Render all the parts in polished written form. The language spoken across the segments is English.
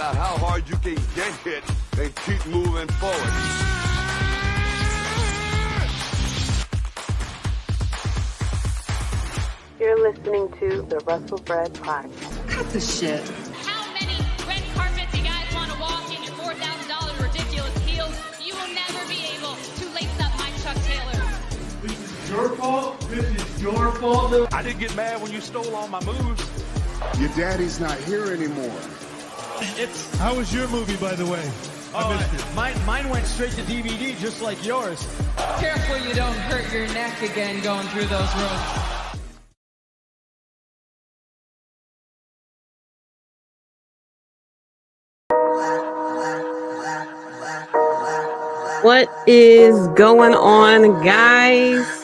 matter how hard you can get hit, and keep moving forward. You're listening to the Wrestlebread podcast. Cut the shit. How many red carpets you guys want to walk in your $4,000 ridiculous heels? You will never be able to lace up my Chuck Taylor. This is your fault. This is your fault. I didn't get mad when you stole all my moves. Your daddy's not here anymore. How was your movie, by the way? I missed it. Mine went straight to DVD, just like yours. Careful you don't hurt your neck again going through those ropes. What is going on, guys?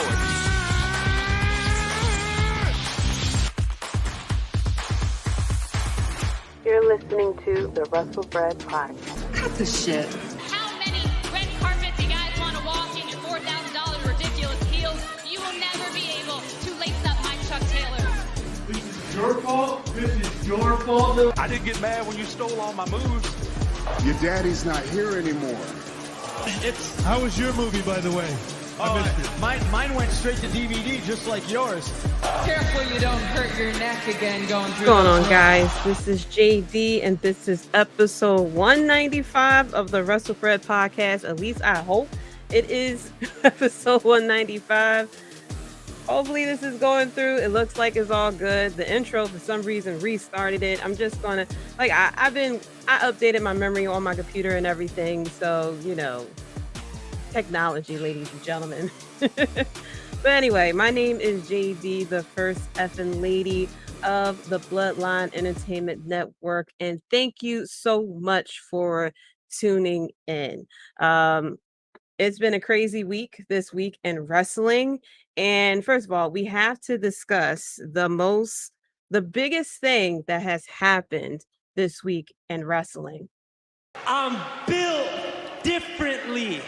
forward. You're listening to the Wrestlebread podcast. Cut the shit. How many red carpets you guys want to walk in your $4,000 ridiculous heels? You will never be able to lace up my Chuck Taylors. This is your fault. This is your fault. I didn't get mad when you stole all my moves. Your daddy's not here anymore. How was your movie, by the way? I missed it. Mine went straight to DVD, just like yours. Careful you don't hurt your neck again going through. What's going those on, guys? This is JD, and this is episode 195 of the Wrestlebread podcast. At least I hope it is episode 195. Hopefully this is going through. It looks like it's all good. The intro, for some reason, restarted it. I'm just gonna, like, I updated my memory on my computer and everything. So, you know, technology, ladies and gentlemen. But anyway, my name is JD, the first effing lady of the Bloodline Entertainment Network. And thank you so much for tuning in. It's been a crazy week this week in wrestling. And first of all, we have to discuss the biggest thing that has happened this week in wrestling. I'm built differently.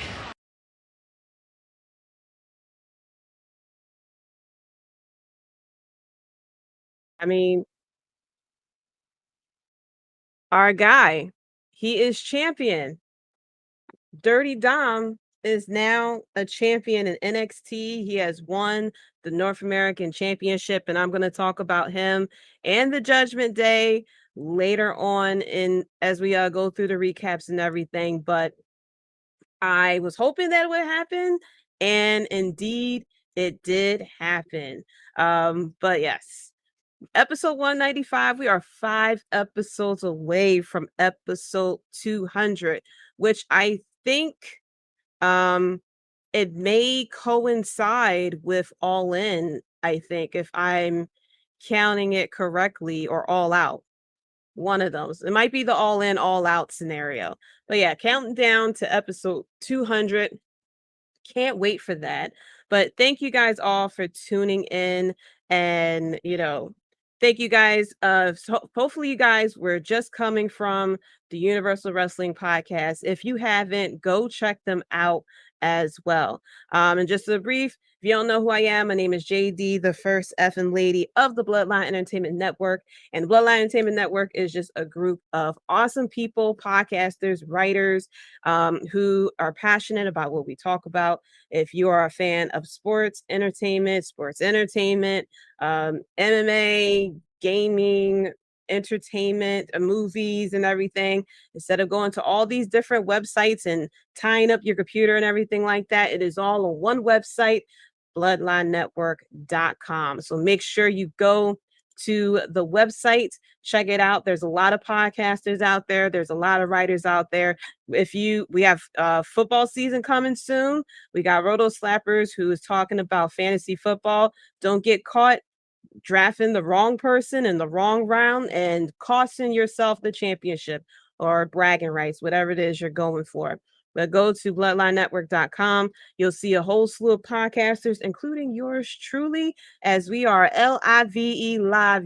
I mean, our guy, he is champion. Dirty Dom is now a champion in NXT. He has won the North American Championship, and I'm going to talk about him and the Judgment Day later on in as we go through the recaps and everything. But I was hoping that would happen, and indeed it did happen. But yes. Episode 195, we are 5 episodes away from episode 200, which I think it may coincide with All In, I think, if I'm counting it correctly, or All Out. One of those. It might be the All In, All Out scenario. But yeah, counting down to episode 200. Can't wait for that. But thank you guys all for tuning in, and thank you guys. So hopefully you guys were just coming from the Universal Wrestling podcast. If you haven't, go check them out as well. And just a brief, if you don't know who I am, my name is JD, the first effing lady of the Bloodline Entertainment Network. And the Bloodline Entertainment Network is just a group of awesome people, podcasters, writers, who are passionate about what we talk about. If you are a fan of sports entertainment, MMA, gaming, entertainment, movies, and everything, instead of going to all these different websites and tying up your computer and everything like that, it is all on one website, bloodlinenetwork.com. So make sure you go to the website, check it out. There's a lot of podcasters out there. There's a lot of writers out there. We have football season coming soon. We got Roto Slappers, who is talking about fantasy football. Don't get caught drafting the wrong person in the wrong round and costing yourself the championship or bragging rights, whatever it is you're going for. But go to bloodlinenetwork.com. You'll see a whole slew of podcasters, including yours truly, as we are live,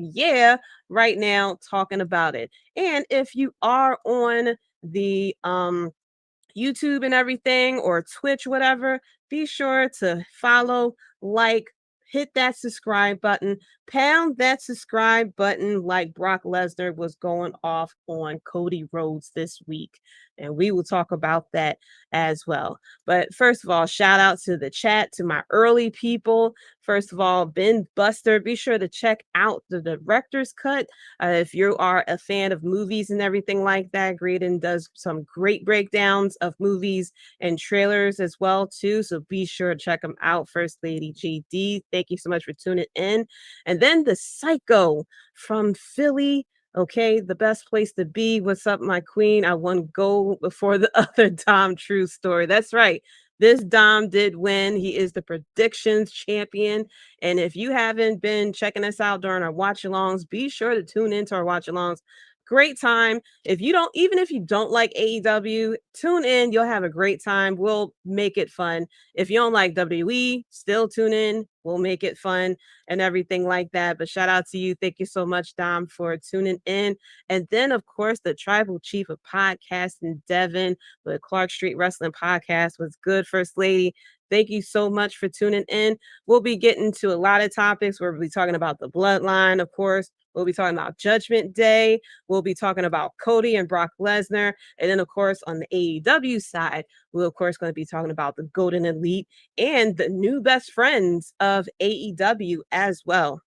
right now talking about it. And if you are on the YouTube and everything, or Twitch, whatever, be sure to follow, like, hit that subscribe button, pound that subscribe button like Brock Lesnar was going off on Cody Rhodes this week. And we will talk about that as well. But first of all, shout out to the chat, to my early people. First of all, Ben Buster, be sure to check out the director's cut. If you are a fan of movies and everything like that, Graydon does some great breakdowns of movies and trailers as well, too. So be sure to check them out. First Lady JD, thank you so much for tuning in. And then the Psycho from Philly. Okay, the best place to be. What's up, my queen? I won gold before the other Dom True story. That's right. This Dom did win. He is the predictions champion. And if you haven't been checking us out during our watch-alongs, be sure to tune into our watch-alongs. great time. Even if you don't like AEW, tune in. You'll have a great time. We'll make it fun. If you don't like WWE, still tune in. We'll make it fun and everything like that. But shout out to you. Thank you so much, Dom, for tuning in. And then, of course, the tribal chief of podcasting, Devin, the Clark Street Wrestling Podcast was good, First Lady. Thank you so much for tuning in. We'll be getting to a lot of topics. We'll be talking about the Bloodline, of course. We'll be talking about Judgment Day. We'll be talking about Cody and Brock Lesnar. And then, of course, on the AEW side, we're, of course, going to be talking about the Golden Elite and the new best friends of AEW as well.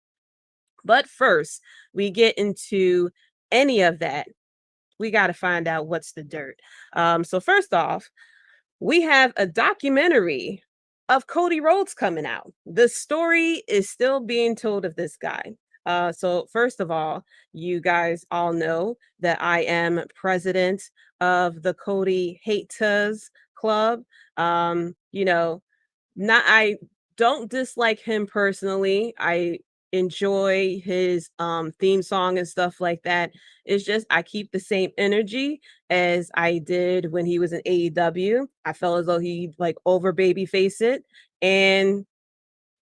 But first, we get into any of that, we got to find out what's the dirt. So first off, we have a documentary of Cody Rhodes coming out. The story is still being told of this guy. So first of all, you guys all know that I am president of the Cody Haters Club. I don't dislike him personally. I enjoy his theme song and stuff like that. It's just I keep the same energy as I did when he was in AEW. I felt as though he like over babyface it, and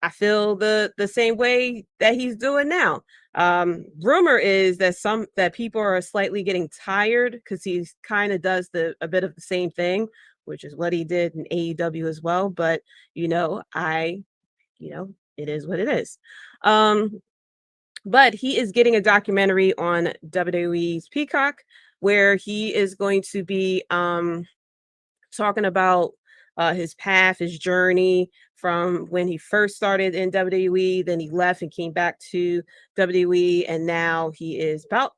I feel the same way that he's doing now. Rumor is that people are slightly getting tired because he kind of does a bit of the same thing, which is what he did in AEW as well. But it is what it is. But he is getting a documentary on WWE's Peacock where he is going to be talking about his path, his journey from when he first started in WWE, then he left and came back to WWE, and now he is about,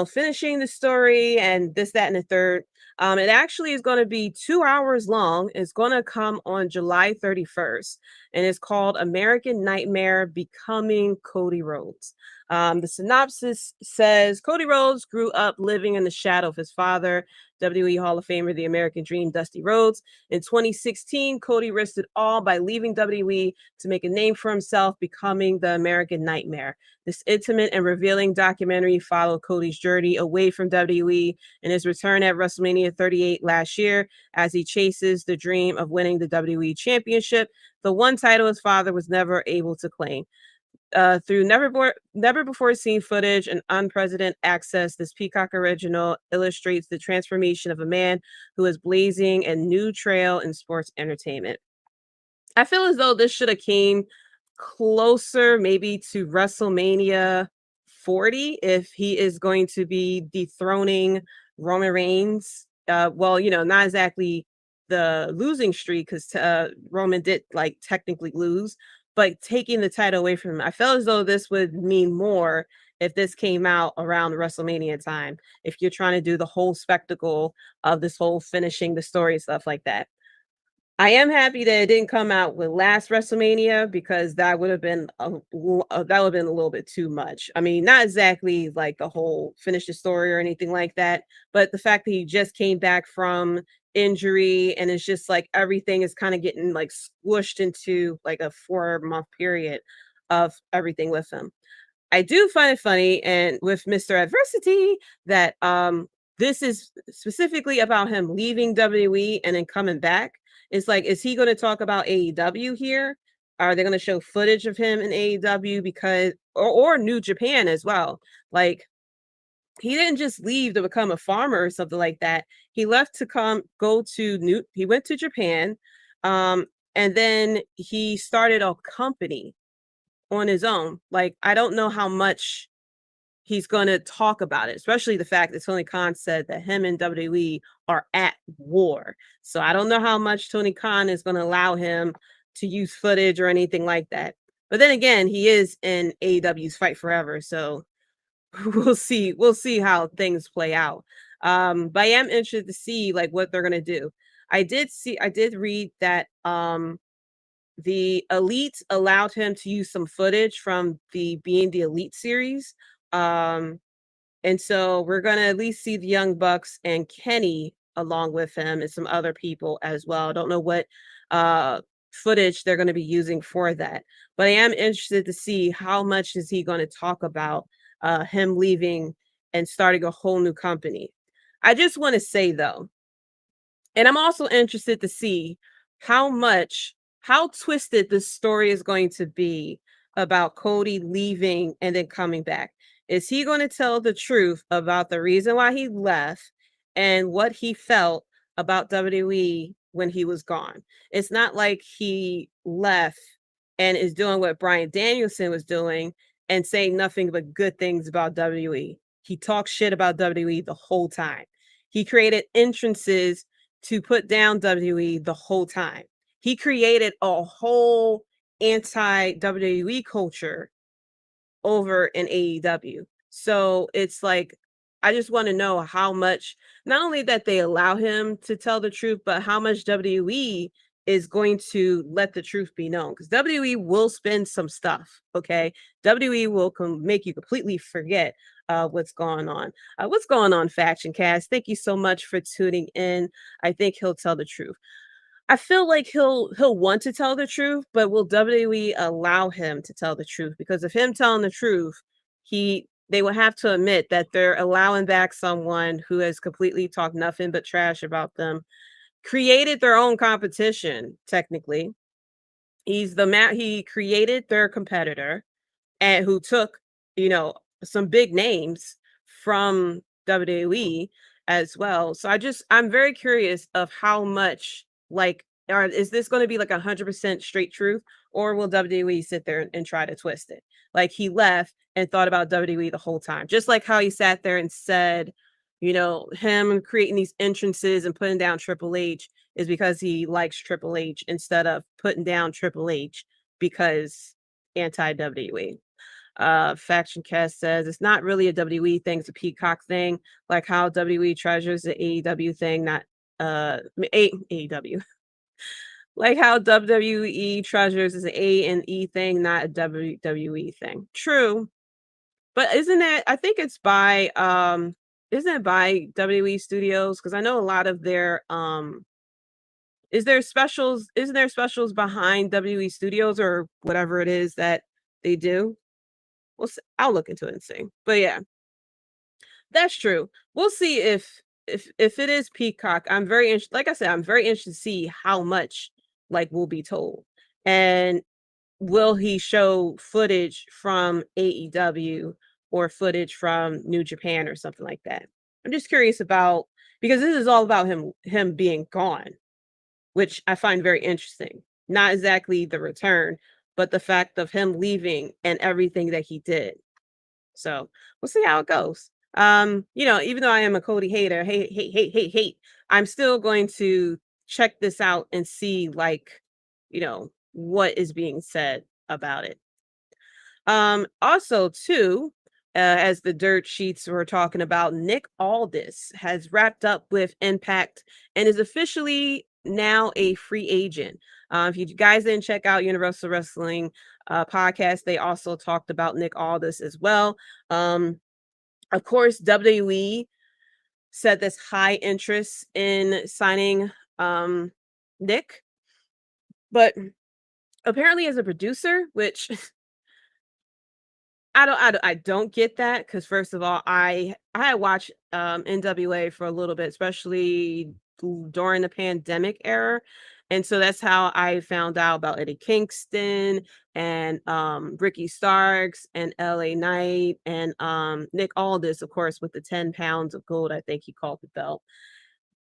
finishing the story and this, that, and the third. It actually is going to be 2 hours long. It's going to come on July 31st, and it's called American Nightmare: Becoming Cody Rhodes. The synopsis says Cody Rhodes grew up living in the shadow of his father, WWE Hall of Famer, the American Dream, Dusty Rhodes. In 2016, Cody risked it all by leaving WWE to make a name for himself, becoming the American Nightmare. This intimate and revealing documentary followed Cody's journey away from WWE and his return at WrestleMania 38 last year as he chases the dream of winning the WWE Championship, the one title his father was never able to claim. Through never before seen footage and unprecedented access, this Peacock original illustrates the transformation of a man who is blazing a new trail in sports entertainment. I feel as though this should have came closer maybe to WrestleMania 40 if he is going to be dethroning Roman Reigns. Not exactly the losing streak because Roman did like technically lose, but taking the title away from him. I felt as though this would mean more if this came out around WrestleMania time, if you're trying to do the whole spectacle of this whole finishing the story, stuff like that. I am happy that it didn't come out with last WrestleMania because that would have been a little bit too much. I mean, not exactly like the whole finish the story or anything like that, but the fact that he just came back from injury and it's just like everything is kind of getting like squished into like a 4-month period of everything with him. I do find it funny and with Mr. Adversity that this is specifically about him leaving WWE and then coming back. It's like, is he going to talk about AEW here? Are they going to show footage of him in AEW because or New Japan as well? Like, he didn't just leave to become a farmer or something like that. He left to he went to Japan, and then he started a company on his own. Like, I don't know how much he's going to talk about it, especially the fact that Tony Khan said that him and WWE are at war. So I don't know how much Tony Khan is going to allow him to use footage or anything like that. But then again, he is in AEW's Fight Forever. So we'll see. We'll see how things play out. But I am interested to see like what they're going to do. I did read that the Elite allowed him to use some footage from the Being the Elite series. And so we're going to at least see the Young Bucks and Kenny along with him and some other people as well. I don't know what footage they're going to be using for that, but I am interested to see how much is he going to talk about him leaving and starting a whole new company. I just want to say though, and I'm also interested to see how twisted this story is going to be about Cody leaving and then coming back. Is he going to tell the truth about the reason why he left and what he felt about WWE when he was gone? It's not like he left and is doing what Bryan Danielson was doing and saying nothing but good things about WWE. He talked shit about WWE the whole time. He created entrances to put down WWE the whole time. He created a whole anti WWE culture over in AEW. So it's like, I just want to know how much, not only that they allow him to tell the truth, but how much WWE is going to let the truth be known. Because WWE will spin some stuff, okay? WWE will make you completely forget what's going on. What's going on, Faction Cast? Thank you so much for tuning in. I think he'll tell the truth. I feel like he'll want to tell the truth, but will WWE allow him to tell the truth? Because of him telling the truth, they will have to admit that they're allowing back someone who has completely talked nothing but trash about them, created their own competition. Technically, he created their competitor, and who took, some big names from WWE as well. So I'm very curious of how much, like, is this going to be like 100% straight truth, or will WWE sit there and try to twist it? Like he left and thought about WWE the whole time, just like how he sat there and said, him creating these entrances and putting down Triple H is because he likes Triple H instead of putting down Triple H because anti WWE. Faction Cast says it's not really a WWE thing, it's a Peacock thing, like how WWE treasures the AEW thing, not AEW. Like how WWE treasures is an A&E thing, not a WWE thing. True. But I think it's by isn't it by WWE Studios? Because I know a lot of their isn't there specials behind WWE Studios or whatever it is that they do? I'll look into it and see. But yeah, that's true. We'll see if it is Peacock. I'm very interested. Like I said, I'm very interested to see how much like will be told, and will he show footage from AEW or footage from New Japan or something like that. I'm just curious about, because this is all about him being gone, which I find very interesting. Not exactly the return, but the fact of him leaving and everything that he did. So we'll see how it goes. Even though I am a Cody hater, hate, I'm still going to check this out and see, like, what is being said about it. Also, too, as the dirt sheets were talking about, Nick Aldis has wrapped up with Impact and is officially now a free agent. If you guys didn't check out Universal Wrestling podcast, they also talked about Nick Aldis as well. Of course, WWE said this high interest in signing Nick, but apparently as a producer, which I don't get that, because first of all, I had watched NWA for a little bit, especially during the pandemic era. And so that's how I found out about Eddie Kingston and Ricky Starks and LA Knight and Nick Aldis, of course, with the 10 pounds of gold, I think he called the belt.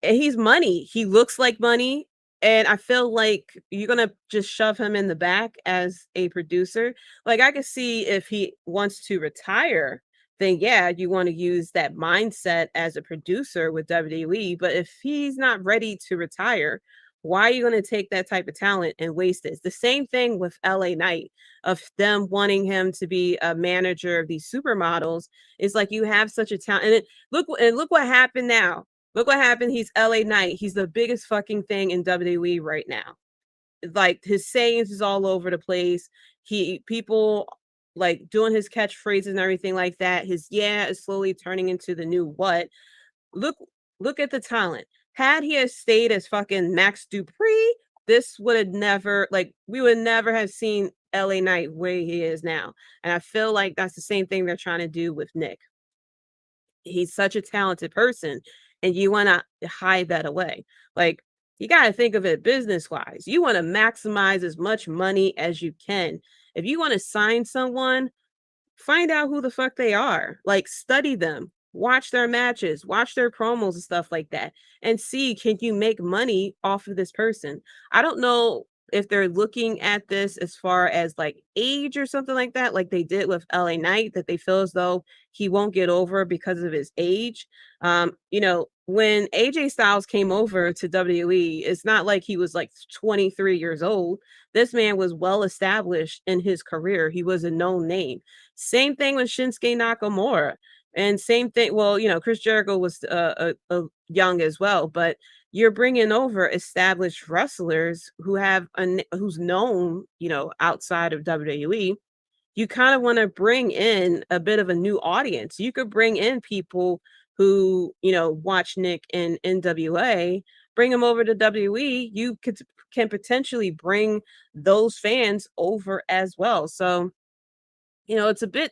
And he's money. He looks like money. And I feel like you're going to just shove him in the back as a producer. Like, I can see if he wants to retire, then yeah, you want to use that mindset as a producer with WWE. But if he's not ready to retire, why are you going to take that type of talent and waste it? It's the same thing with LA Knight, of them wanting him to be a manager of these supermodels. It's like, you have such a talent. And look what happened now. Look what happened. He's LA Knight. He's the biggest fucking thing in WWE right now. Like, his sayings is all over the place. People like doing his catchphrases and everything like that. His yeah is slowly turning into the new what. Look at the talent. Had he stayed as fucking Max Dupree, this would have never, like, we would never have seen LA Knight where he is now. And I feel like that's the same thing they're trying to do with Nick. he's such a talented person, and you want to hide that away. Like, you got to think of it business wise. You want to maximize as much money as you can. If you want to sign someone, find out who the fuck they are. Like, study them, watch their matches, watch their promos and stuff like that, and see, can you make money off of this person? I don't know if they're looking at this as far as like age or something like that, like they did with LA Knight, that they feel as though he won't get over because of his age. When AJ Styles came over to WWE, it's not like he was like 23 years old. This man was well established in his career. He was a known name. Same thing with Shinsuke Nakamura. And same thing, well, Chris Jericho was young as well, but you're bringing over established wrestlers who have who's known, outside of WWE. You kind of want to bring in a bit of a new audience. You could bring in people who, watch Nick in NWA, bring them over to WWE. You can potentially bring those fans over as well. So, it's a bit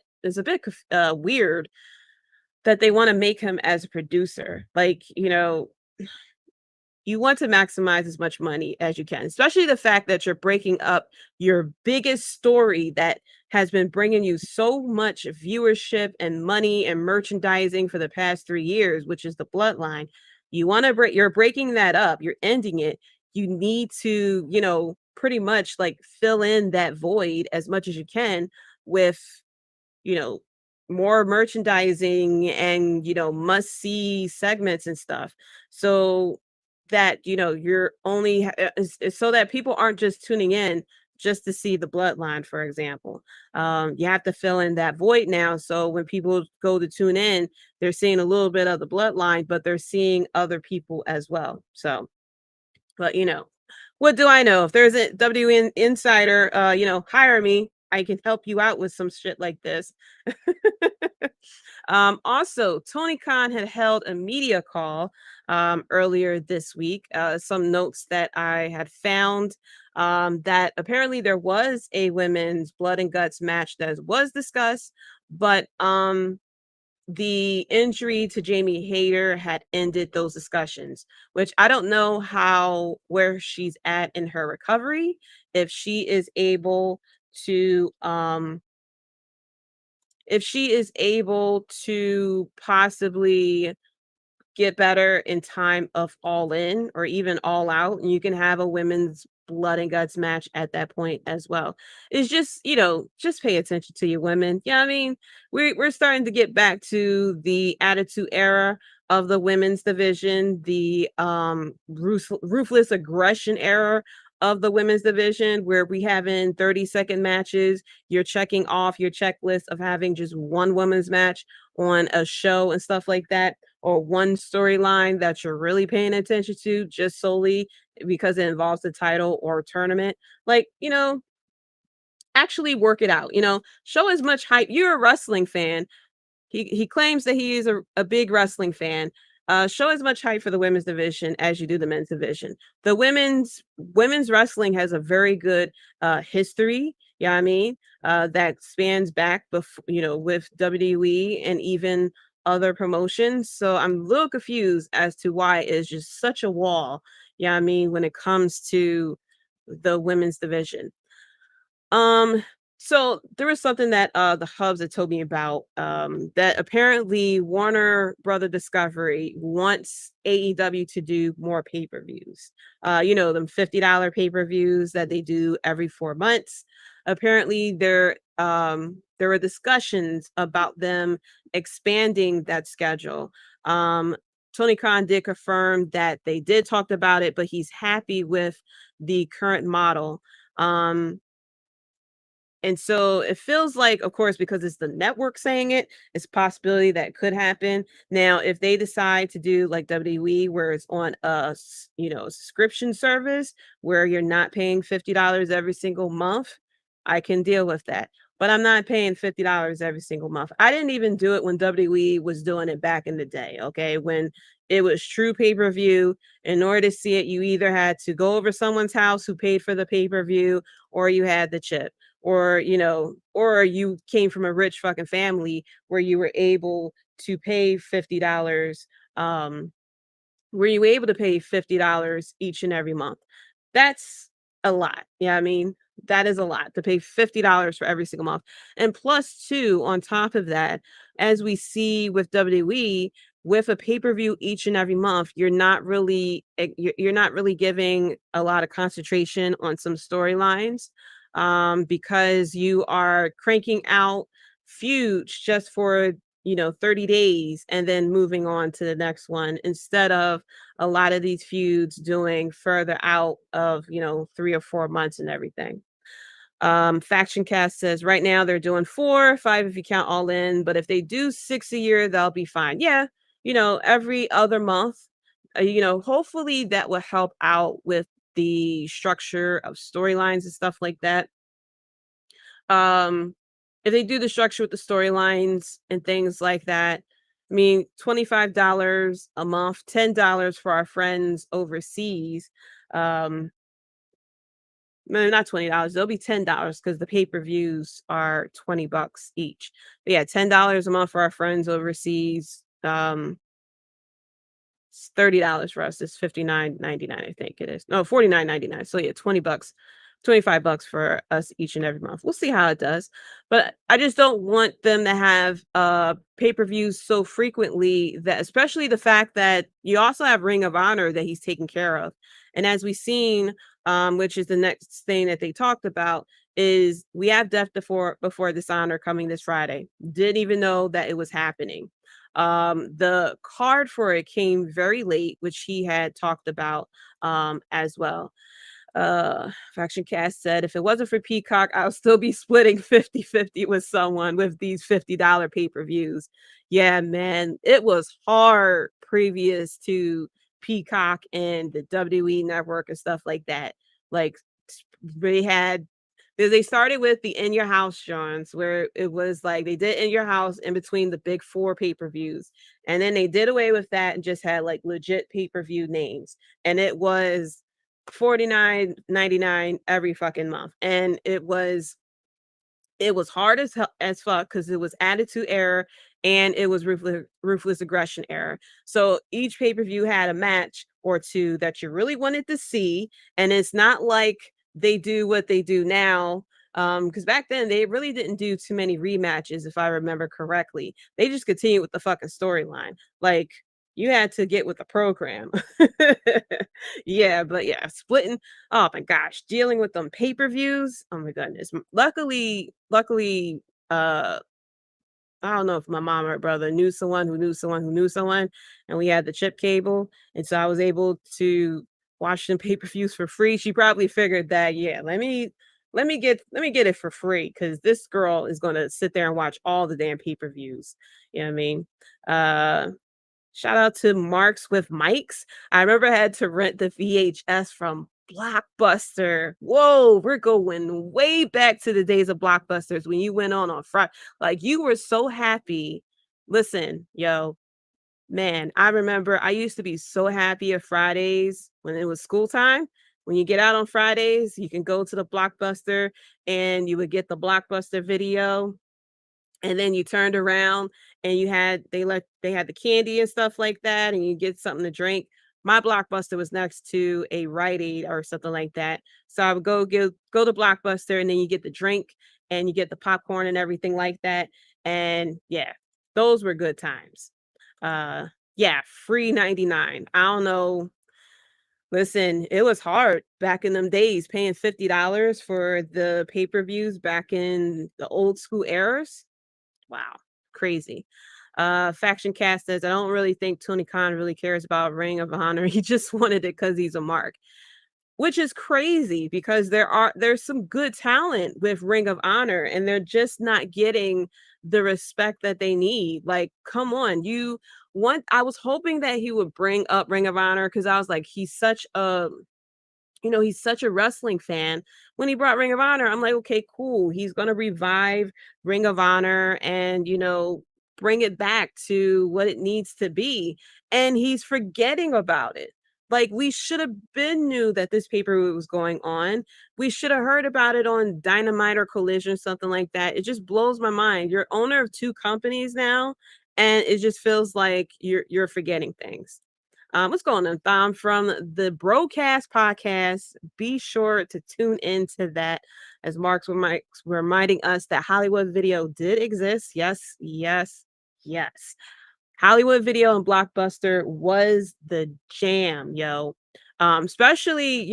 weird that they want to make him as a producer. Like, you want to maximize as much money as you can, especially the fact that you're breaking up your biggest story that has been bringing you so much viewership and money and merchandising for the past 3 years, which is the Bloodline. You're breaking that up, you're ending it. You need to, pretty much like fill in that void as much as you can with, more merchandising and, must see segments and stuff. So that you're only so that people aren't just tuning in just to see the Bloodline, for example. You have to fill in that void now, so when people go to tune in, they're seeing a little bit of the Bloodline, but they're seeing other people as well. So, but what do I know? If there's a WWE insider, hire me. I can help you out with some shit like this. Also, Tony Khan had held a media call earlier this week. Some notes that I had found, that apparently there was a women's blood and guts match that was discussed, but the injury to Jamie Hayter had ended those discussions, which I don't know where she's at in her recovery, if she is able to possibly get better in time of All In or even All Out, and you can have a women's blood and guts match at that point as well. It's just, just pay attention to your women. Yeah, I mean, we're starting to get back to the attitude era of the women's division, the ruthless aggression era of the women's division, where we have in 30-second matches, you're checking off your checklist of having just one women's match on a show and stuff like that, or one storyline that you're really paying attention to just solely because it involves the title or tournament. Like, actually work it out, show as much hype. You're a wrestling fan. He claims that he is a big wrestling fan. Show as much hype for the women's division as you do the men's division. The women's wrestling has a very good history. Yeah, I mean, that spans back before, with WWE and even other promotions. So I'm a little confused as to why it's just such a wall. Yeah, I mean, when it comes to the women's division. So there was something that the Hubs had told me about, that apparently Warner Brother Discovery wants AEW to do more pay-per-views. Them $50 pay-per-views that they do every 4 months. Apparently there were discussions about them expanding that schedule. Tony Khan did confirm that they did talk about it, but he's happy with the current model. And so it feels like, of course, because it's the network saying it, it's a possibility that could happen. Now, if they decide to do like WWE, where it's on a subscription service where you're not paying $50 every single month, I can deal with that. But I'm not paying $50 every single month. I didn't even do it when WWE was doing it back in the day, okay? When it was true pay-per-view. In order to see it, you either had to go over someone's house who paid for the pay-per-view, or you had the chip. or or you came from a rich fucking family where you were able to pay $50, were you able to pay $50 each and every month? That's a lot. Yeah, I mean, that is a lot to pay $50 for every single month. And plus two, on top of that, as we see with WWE, with a pay-per-view each and every month, you're not really giving a lot of concentration on some storylines, because you are cranking out feuds just for 30 days and then moving on to the next one, instead of a lot of these feuds doing further out of 3 or 4 months and everything. Faction Cast says right now they're doing 4 or 5 if you count all in, but if they do 6 a year, they'll be fine. Yeah, every other month. Hopefully that will help out with the structure of storylines and stuff like that. Um, if they do the structure with the storylines and things like that, I mean, $25 a month, $10 for our friends overseas. No, not $20. They'll be $10 because the pay-per-views are $20 each. But yeah, $10 a month for our friends overseas. It's $30 for us. It's $59.99, I think it is. No, $49.99. So yeah, $20, $25 for us each and every month. We'll see how it does. But I just don't want them to have pay-per-views so frequently, that especially the fact that you also have Ring of Honor that he's taking care of. And as we've seen, which is the next thing that they talked about, is we have Death Before Dishonor coming this Friday. Didn't even know that it was happening. The card for it came very late, which he had talked about as well. Faction Cast said, if it wasn't for Peacock, I'll still be splitting 50-50 with someone with these $50 pay-per-views. Yeah, man, it was hard previous to Peacock and the WWE network and stuff like that. Like, they had, they started with the In Your House Johns, where it was like they did In Your House in between the big 4 pay-per-views, and then they did away with that and just had like legit pay-per-view names, and it was $49.99 every fucking month, and it was hard as fuck because it was Attitude Era and it was Ruthless Aggression Era. So each pay-per-view had a match or two that you really wanted to see, and it's not like they do what they do now. Because back then they really didn't do too many rematches, if I remember correctly. They just continued with the fucking storyline. Like, you had to get with the program. Yeah, but yeah, splitting. Oh my gosh, dealing with them pay-per-views. Oh my goodness. Luckily, uh, I don't know if my mom or brother knew someone who knew someone who knew someone, and we had the chip cable, and so I was able to watch them pay-per-views for free. She probably figured that, yeah, let me get it for free, because this girl is gonna sit there and watch all the damn pay-per-views. You know what I mean? Shout out to Marks with Mikes. I remember I had to rent the VHS from Blockbuster. Whoa, we're going way back to the days of Blockbusters when you went on Friday. Like, you were so happy. Listen, yo, man, I remember I used to be so happy of Fridays when it was school time. When you get out on Fridays, you can go to the Blockbuster and you would get the Blockbuster video, and then you turned around and they had the candy and stuff like that, and you get something to drink. My Blockbuster was next to a Rite Aid or something like that, so I would go to Blockbuster, and then you get the drink and you get the popcorn and everything like that. And yeah, those were good times. Yeah, free 99. I don't know. Listen, it was hard back in them days, paying $50 for the pay-per-views back in the old school eras. Wow, crazy. Faction Cast says, I don't really think Tony Khan really cares about Ring of Honor. He just wanted it because he's a mark, which is crazy because there's some good talent with Ring of Honor, and they're just not getting the respect that they need. Like, come on, I was hoping that he would bring up Ring of Honor, because I was like, he's such a wrestling fan. When he brought Ring of Honor, I'm like, okay, cool. He's going to revive Ring of Honor and, bring it back to what it needs to be. And he's forgetting about it. Like, we should have been knew that this pay-per-view was going on. We should have heard about it on Dynamite or Collision, something like that. It just blows my mind. You're owner of 2 companies now, and it just feels like you're forgetting things. What's going on, Thom? From the Broadcast Podcast. Be sure to tune into that as Mark's reminding us that Hollywood Video did exist. Yes, yes, yes. Hollywood Video and Blockbuster was the jam, yo. Especially,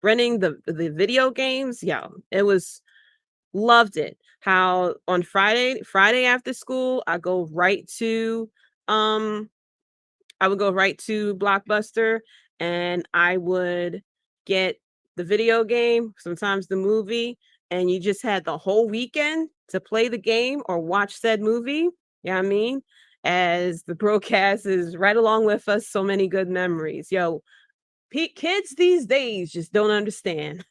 renting the video games, yo. It was loved it. How on Friday after school, um I would go right to Blockbuster and I would get the video game, sometimes the movie, and you just had the whole weekend to play the game or watch said movie. Yeah, I mean, as the broadcast is right along with us, so many good memories. Yo, kids these days just don't understand.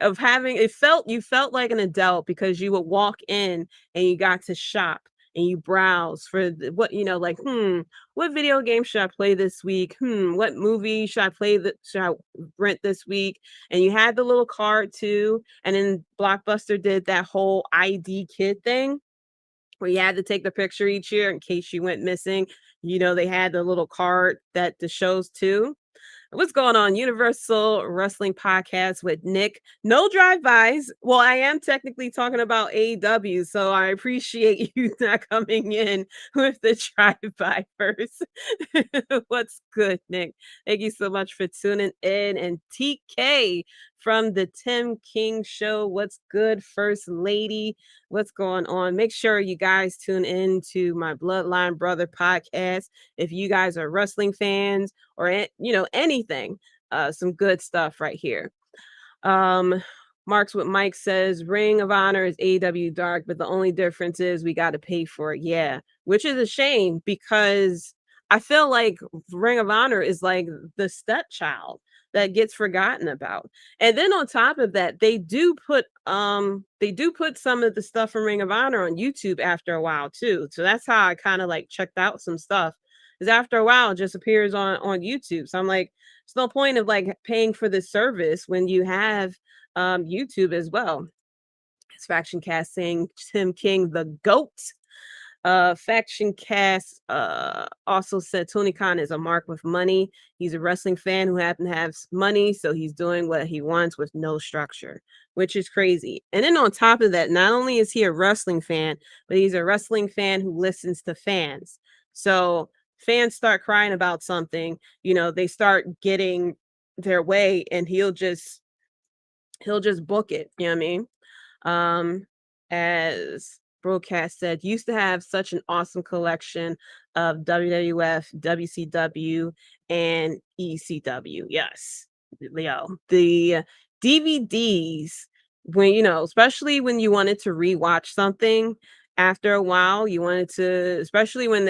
Of having you felt like an adult because you would walk in and you got to shop and you browse for what like what video game should I play this week, what movie should I play that should I rent this week, and you had the little card too, and then Blockbuster did that whole ID kid thing where you had to take the picture each year in case you went missing. They had the little card that the shows too. What's going on? Universal Wrestling Podcast with Nick. No drive-bys. Well, I am technically talking about AEW, so I appreciate you not coming in with the drive-by first. What's good, Nick? Thank you so much for tuning in. And TK from the Tim King Show. What's good, First Lady? What's going on? Make sure you guys tune in to my Bloodline Brother podcast. If you guys are wrestling fans or anything, some good stuff right here. Marks what Mike says, Ring of Honor is AEW Dark, but the only difference is we got to pay for it. Yeah, which is a shame because I feel like Ring of Honor is like the stepchild that gets forgotten about. And then on top of that, they do put some of the stuff from Ring of Honor on YouTube after a while too. So that's how I kind of like checked out some stuff. Because after a while it just appears on YouTube. So I'm like, there's no point of like paying for this service when you have YouTube as well. It's Faction Cast saying Tim King, the GOAT. Faction Cast also said Tony Khan is a mark with money. He's a wrestling fan who happens to have money, so he's doing what he wants with no structure, which is crazy. And then on top of that, not only is he a wrestling fan, but he's a wrestling fan who listens to fans. So fans start crying about something, they start getting their way, and he'll just book it. You know what I mean? As Broadcast said, used to have such an awesome collection of WWF, WCW, and ECW. Yes, the DVDs, when especially when you wanted to rewatch something after a while, you wanted to, especially when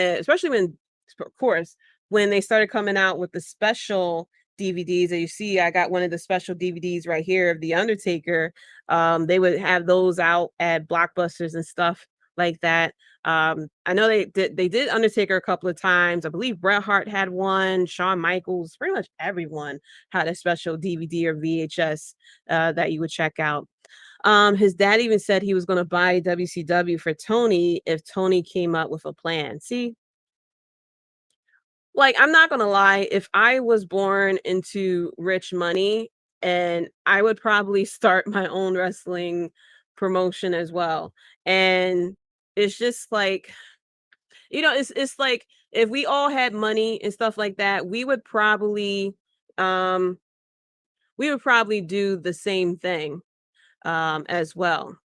of course, when they started coming out with the special DVDs that you see, I got one of the special DVDs right here of The Undertaker. They would have those out at Blockbusters and stuff like that. I know they did Undertaker a couple of times. I believe Bret Hart had one, Shawn Michaels, pretty much everyone had a special DVD or VHS that you would check out. His dad even said he was going to buy WCW for Tony if Tony came up with a plan. See, like, I'm not gonna lie, if I was born into rich money, and I would probably start my own wrestling promotion as well. And it's just like, it's like if we all had money and stuff like that, um we would probably do the same thing as well.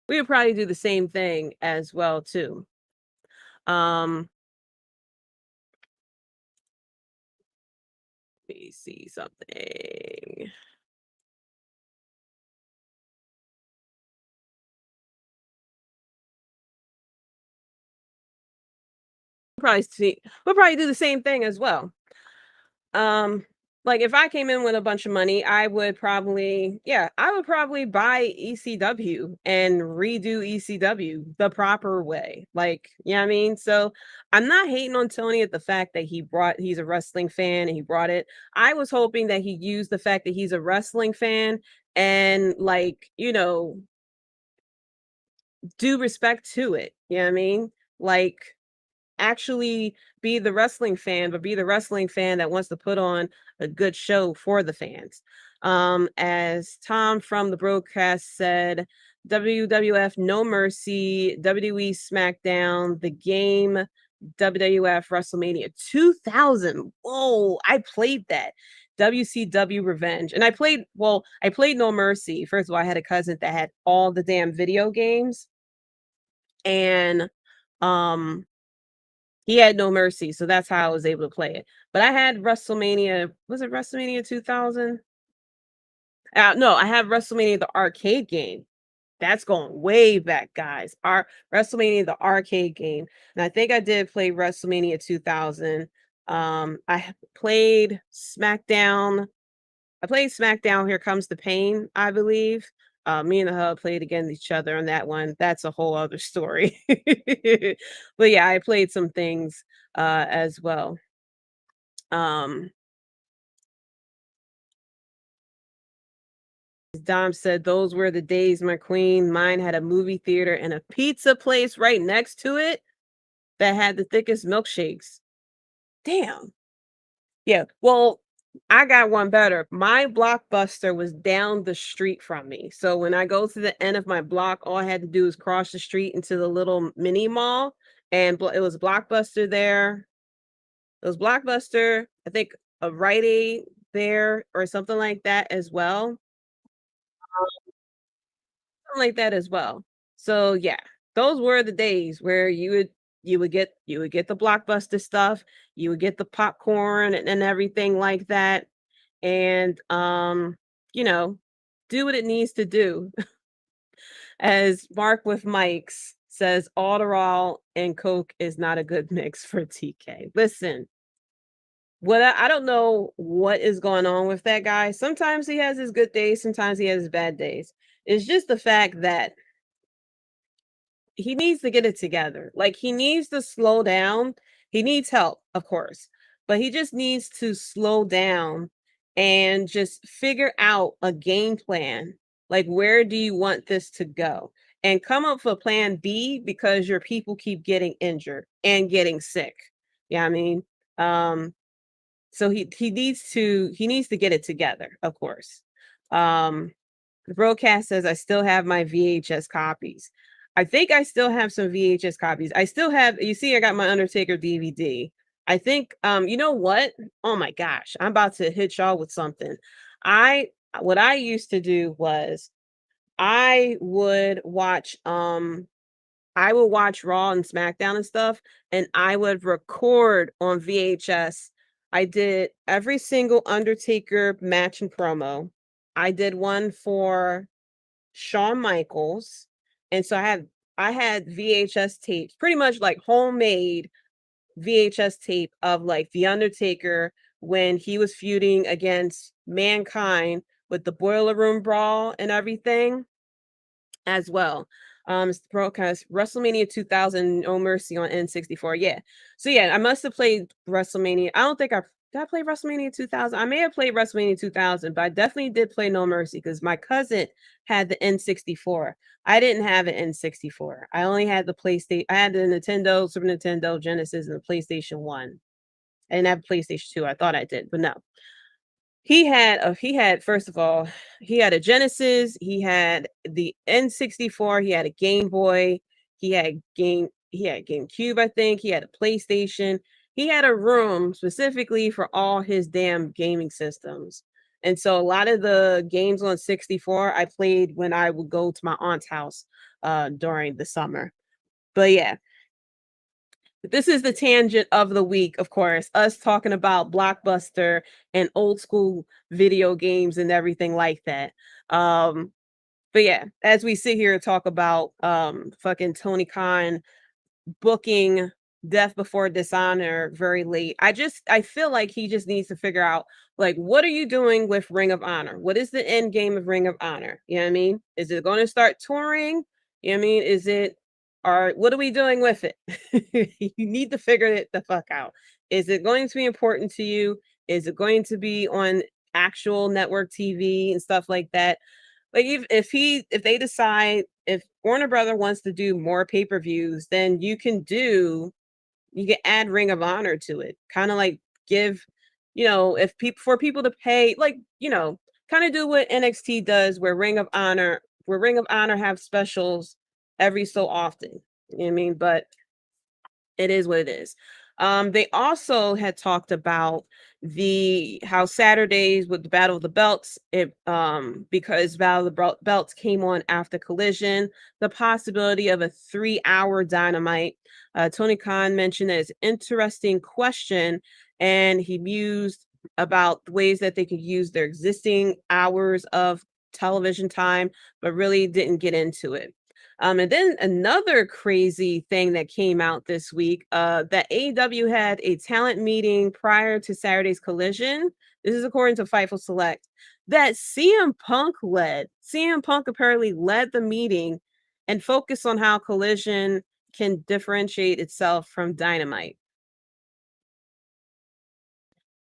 We would probably do the same thing as well too. Um Let me see something. We'll probably do the same thing as well. Um, like if I came in with a bunch of money, I would probably buy ECW and redo ECW the proper way. Like, you know what I mean? So I'm not hating on Tony at the fact that he's a wrestling fan and he brought it. I was hoping that he used the fact that he's a wrestling fan and like, do respect to it. You know what I mean? Like actually be the wrestling fan, but be the wrestling fan that wants to put on a good show for the fans. As Tom from the broadcast said, WWF No Mercy, WWE SmackDown, The Game, WWF WrestleMania 2000. Whoa, I played that. WCW Revenge. And I played No Mercy. First of all, I had a cousin that had all the damn video games. And he had No Mercy, so that's how I was able to play it. But I had WrestleMania. Was it WrestleMania 2000? No, I have WrestleMania the arcade game. That's going way back, guys. Our WrestleMania the arcade game, and I think I did play WrestleMania 2000. I played SmackDown. I played SmackDown. Here Comes the Pain, I believe. Me and the Hub played against each other on that one. That's a whole other story. But yeah, I played some things as well. Dom said, those were the days, my queen. Mine had a movie theater and a pizza place right next to it that had the thickest milkshakes. Damn. Yeah. Well, I got one better. My Blockbuster was down the street from me. So when I go to the end of my block, all I had to do is cross the street into the little mini mall. And it was Blockbuster there. It was Blockbuster, I think a Rite Aid there or something like that as well. Something like that as well. So yeah, those were the days where you would get the Blockbuster stuff, you would get the popcorn and everything like that. And you know, do what it needs to do. As Mark with Mike's says, Adderall and Coke is not a good mix for TK. Listen, what I don't know what is going on with that guy. Sometimes he has his good days, sometimes he has his bad days. It's just the fact that he needs to get it together. Like he needs to slow down. He needs help, of course, but he just needs to slow down and just figure out a game plan. Like, where do you want this to go? And come up with a plan B because your people keep getting injured and getting sick. Yeah, I mean, so he needs to get it together, of course. The broadcast says I still have my VHS copies. I think I still have some VHS copies. I still have, you see, I got my Undertaker DVD. I think, you know what? Oh my gosh, I'm about to hit y'all with something. What I used to do was I would watch, Raw and SmackDown and stuff, and I would record on VHS. I did every single Undertaker match and promo. I did one for Shawn Michaels, and so I had VHS tapes, pretty much like homemade VHS tape of like The Undertaker when he was feuding against Mankind with the Boiler Room Brawl and everything as well. It's the broadcast WrestleMania 2000 No Mercy on N64. Yeah. So yeah, I must have played WrestleMania. I don't think did I play WrestleMania 2000? I may have played WrestleMania 2000, but I definitely did play No Mercy because my cousin had the N64. I didn't have an N64. I only had the PlayStation. I had the Nintendo, Super Nintendo, Genesis, and the PlayStation 1. I didn't have PlayStation 2. I thought I did, but no. He had first of all, he had a Genesis, he had the N64, he had a Game Boy, he had GameCube, I think, he had a PlayStation. He had a room specifically for all his damn gaming systems. And so a lot of the games on 64 I played when I would go to my aunt's house during the summer. But yeah, this is the tangent of the week, of course, us talking about Blockbuster and old school video games and everything like that. But yeah, as we sit here and talk about fucking Tony Khan booking Death Before Dishonor very late. I feel like he just needs to figure out, like, what are you doing with Ring of Honor? What is the end game of Ring of Honor? You know what I mean? Is it going to start touring? You know what I mean? Is it, or what are we doing with it? You need to figure it the fuck out. Is it going to be important to you? Is it going to be on actual network TV and stuff like that? Like if they decide, if Warner Brother wants to do more pay-per-views, then you can add Ring of Honor to it. Kind of like give, if people, for people to pay, like, kind of do what NXT does, where Ring of Honor have specials every so often. You know what I mean? But it is what it is. They also had talked about the how Saturdays with the Battle of the Belts, because Battle of the Belts came on after Collision, the possibility of a 3-hour Dynamite. Tony Khan mentioned that it's an interesting question, and he mused about ways that they could use their existing hours of television time, but really didn't get into it. And then another crazy thing that came out this week, that AEW had a talent meeting prior to Saturday's Collision. This is according to Fightful Select, that CM Punk led. CM Punk apparently led the meeting and focused on how Collision can differentiate itself from Dynamite.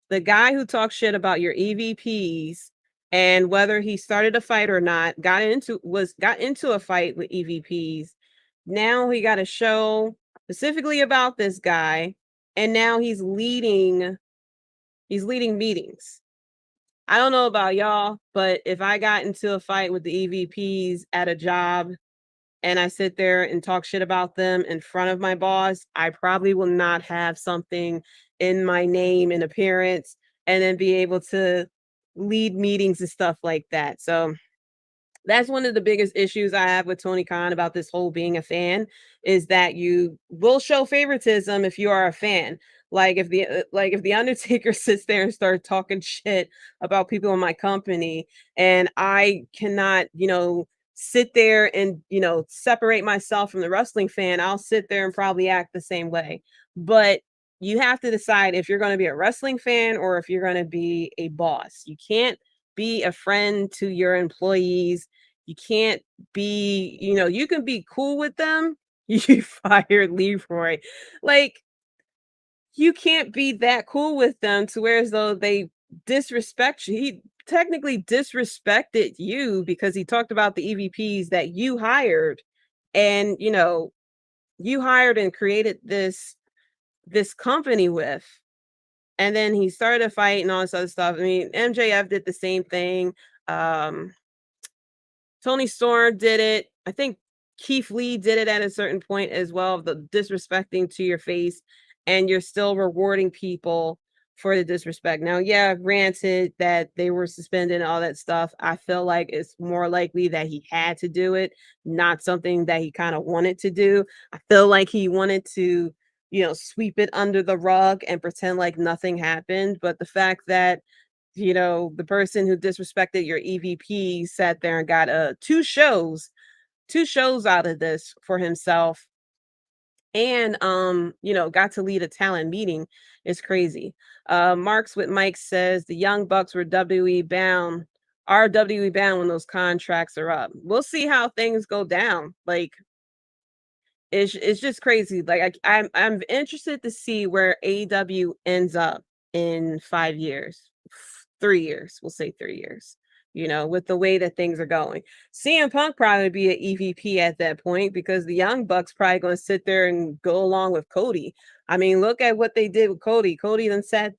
The guy who talks shit about your EVPs and whether he started a fight or not, got into a fight with EVPs. Now he got a show specifically about this guy, and now he's leading meetings. I don't know about y'all, but if I got into a fight with the EVPs at a job and I sit there and talk shit about them in front of my boss, I probably will not have something in my name and appearance and then be able to lead meetings and stuff like that. So that's one of the biggest issues I have with Tony Khan about this whole being a fan, is that you will show favoritism if you are a fan. Like if the Undertaker sits there and starts talking shit about people in my company, and I cannot, sit there and, separate myself from the wrestling fan, I'll sit there and probably act the same way. But you have to decide if you're going to be a wrestling fan or if you're going to be a boss. You can't be a friend to your employees. You can't be, you can be cool with them. You fired Leroy. Like, you can't be that cool with them to where as though they disrespect you. He technically disrespected you because he talked about the EVPs that you hired, and you hired and created this company with. And then he started a fight and all this other stuff. I mean, MJF did the same thing. Tony Storm did it. I think Keith Lee did it at a certain point as well, the disrespecting to your face, and you're still rewarding people for the disrespect. Now, yeah, granted that they were suspended and all that stuff, I feel like it's more likely that he had to do it, not something that he kind of wanted to do. I feel like he wanted to, sweep it under the rug and pretend like nothing happened. But the fact that the person who disrespected your EVP sat there and got two shows out of this for himself, and got to lead a talent meeting is crazy. Marks with Mike says the Young Bucks were WWE bound, when those contracts are up. We'll see how things go down. Like, it's just crazy. Like, I'm interested to see where AEW ends up in 5 years. 3 years, we'll say 3 years, with the way that things are going. CM Punk probably be an EVP at that point, because the Young Bucks probably going to sit there and go along with Cody. I mean, look at what they did with Cody. Cody then sat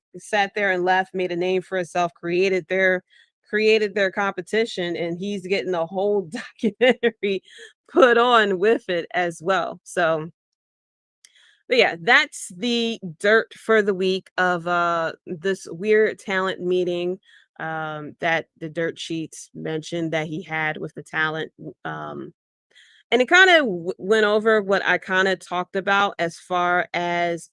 there and left, made a name for himself, created their competition, and he's getting a whole documentary put on with it as well. So, but yeah, that's the dirt for the week of this weird talent meeting that the dirt sheets mentioned that he had with the talent. And it kind of went over what I kind of talked about as far as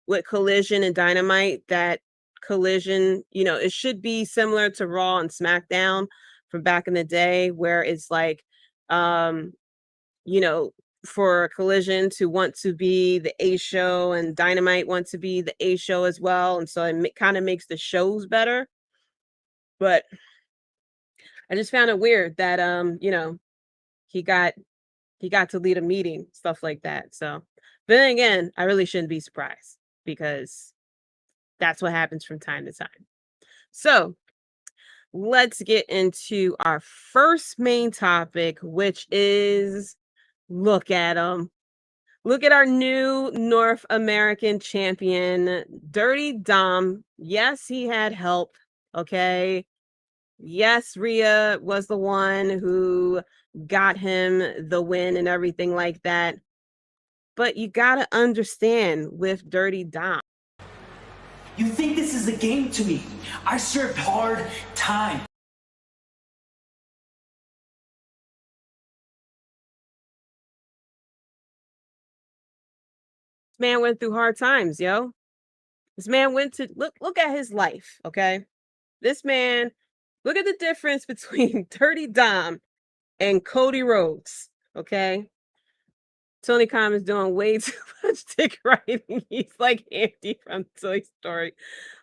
with Collision and Dynamite, that Collision, it should be similar to Raw and SmackDown from back in the day, where it's like, you know, for Collision to want to be the A show, and Dynamite want to be the A show as well, and so it kind of makes the shows better. But I just found it weird that he got to lead a meeting, stuff like that. So, but then again, I really shouldn't be surprised because that's what happens from time to time. So let's get into our first main topic, which is look at him. Look at our new North American champion, Dirty Dom. Yes, he had help. Okay. Yes, Rhea was the one who got him the win and everything like that. But you got to understand with Dirty Dom. You think this is a game to me? I served hard time. This man went through hard times, yo. This man went to look at his life, okay? This man, look at the difference between Dirty Dom and Cody Rhodes, okay? Tony Khan is doing way too much dick riding. He's like Andy from Toy Story.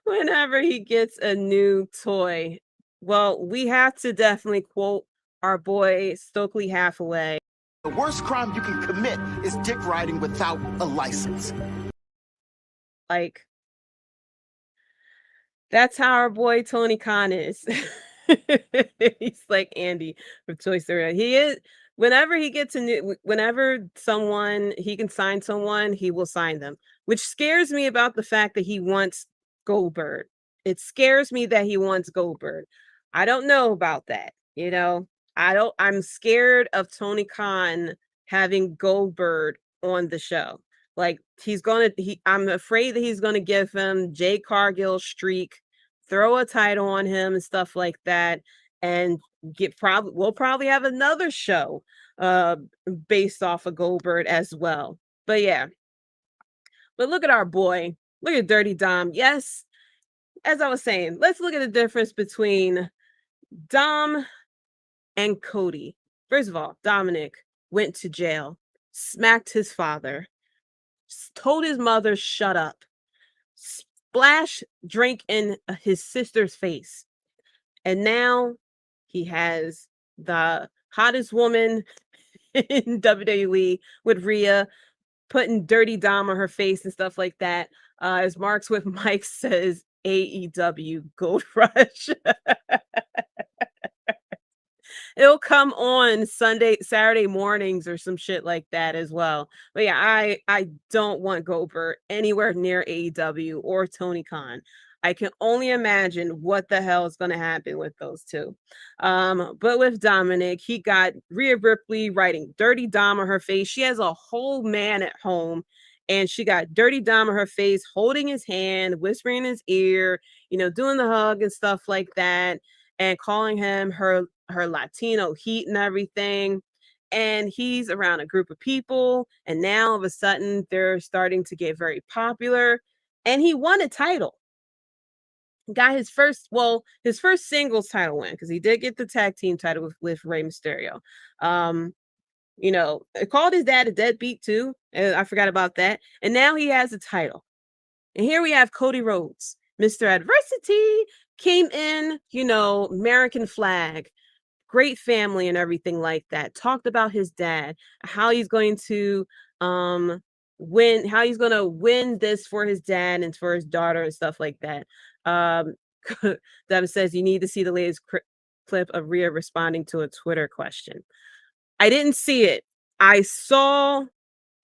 Whenever he gets a new toy, well, we have to definitely quote our boy Stokely Hathaway. The worst crime you can commit is dick riding without a license. Like, that's how our boy Tony Khan is. He's like Andy from Toy Story. He is. Whenever he gets a new, whenever he can sign someone, he will sign them, which scares me about the fact that he wants Goldberg. It scares me that he wants Goldberg. I don't know about that. I'm scared of Tony Khan having Goldberg on the show. Like I'm afraid that he's going to give him Jay Cargill streak, throw a title on him and stuff like that. And we'll probably have another show based off of Goldberg as well. But yeah. But look at our boy. Look at Dirty Dom. Yes, as I was saying, let's look at the difference between Dom and Cody. First of all, Dominic went to jail, smacked his father, told his mother shut up, splashed drink in his sister's face. And now he has the hottest woman in WWE with Rhea putting Dirty Dom on her face and stuff like that. As Marks with Mike says, AEW Gold Rush. It'll come on Saturday mornings or some shit like that as well. But yeah, I don't want Goldberg anywhere near AEW or Tony Khan. I can only imagine what the hell is going to happen with those two. But with Dominic, he got Rhea Ripley writing Dirty Dom on her face. She has a whole man at home, and she got Dirty Dom on her face, holding his hand, whispering in his ear, doing the hug and stuff like that, and calling him her Latino heat and everything. And he's around a group of people, and now all of a sudden they're starting to get very popular, and he won a title. Got his first singles title win, because he did get the tag team title with Rey Mysterio. It called his dad a deadbeat too. I forgot about that. And now he has a title. And here we have Cody Rhodes, Mr. Adversity, came in, American flag, great family and everything like that. Talked about his dad, how he's going to win this for his dad and for his daughter and stuff like that. Devin says you need to see the latest clip of Rhea responding to a Twitter question. I didn't see it. I saw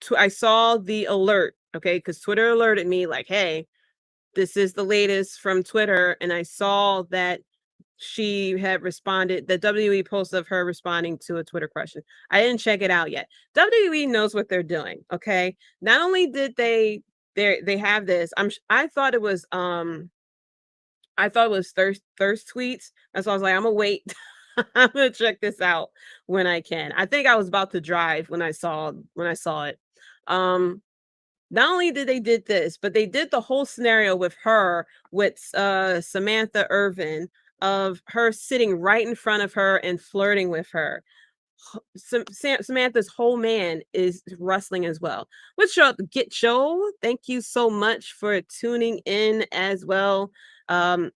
the alert, okay, because Twitter alerted me like, hey, this is the latest from Twitter, and I saw that she had responded, the WWE post of her responding to a Twitter question. I didn't check it out yet. WWE knows what they're doing, okay? Not only did they have this, I thought it was thirst tweets. That's why I was like, I'm gonna wait. I'm gonna check this out when I can. I think I was about to drive when I saw it. Not only did they did this, but they did the whole scenario with her with Samantha Irvin, of her sitting right in front of her and flirting with her. Samantha's whole man is wrestling as well. What's up, Get Joe? Thank you so much for tuning in as well. Devin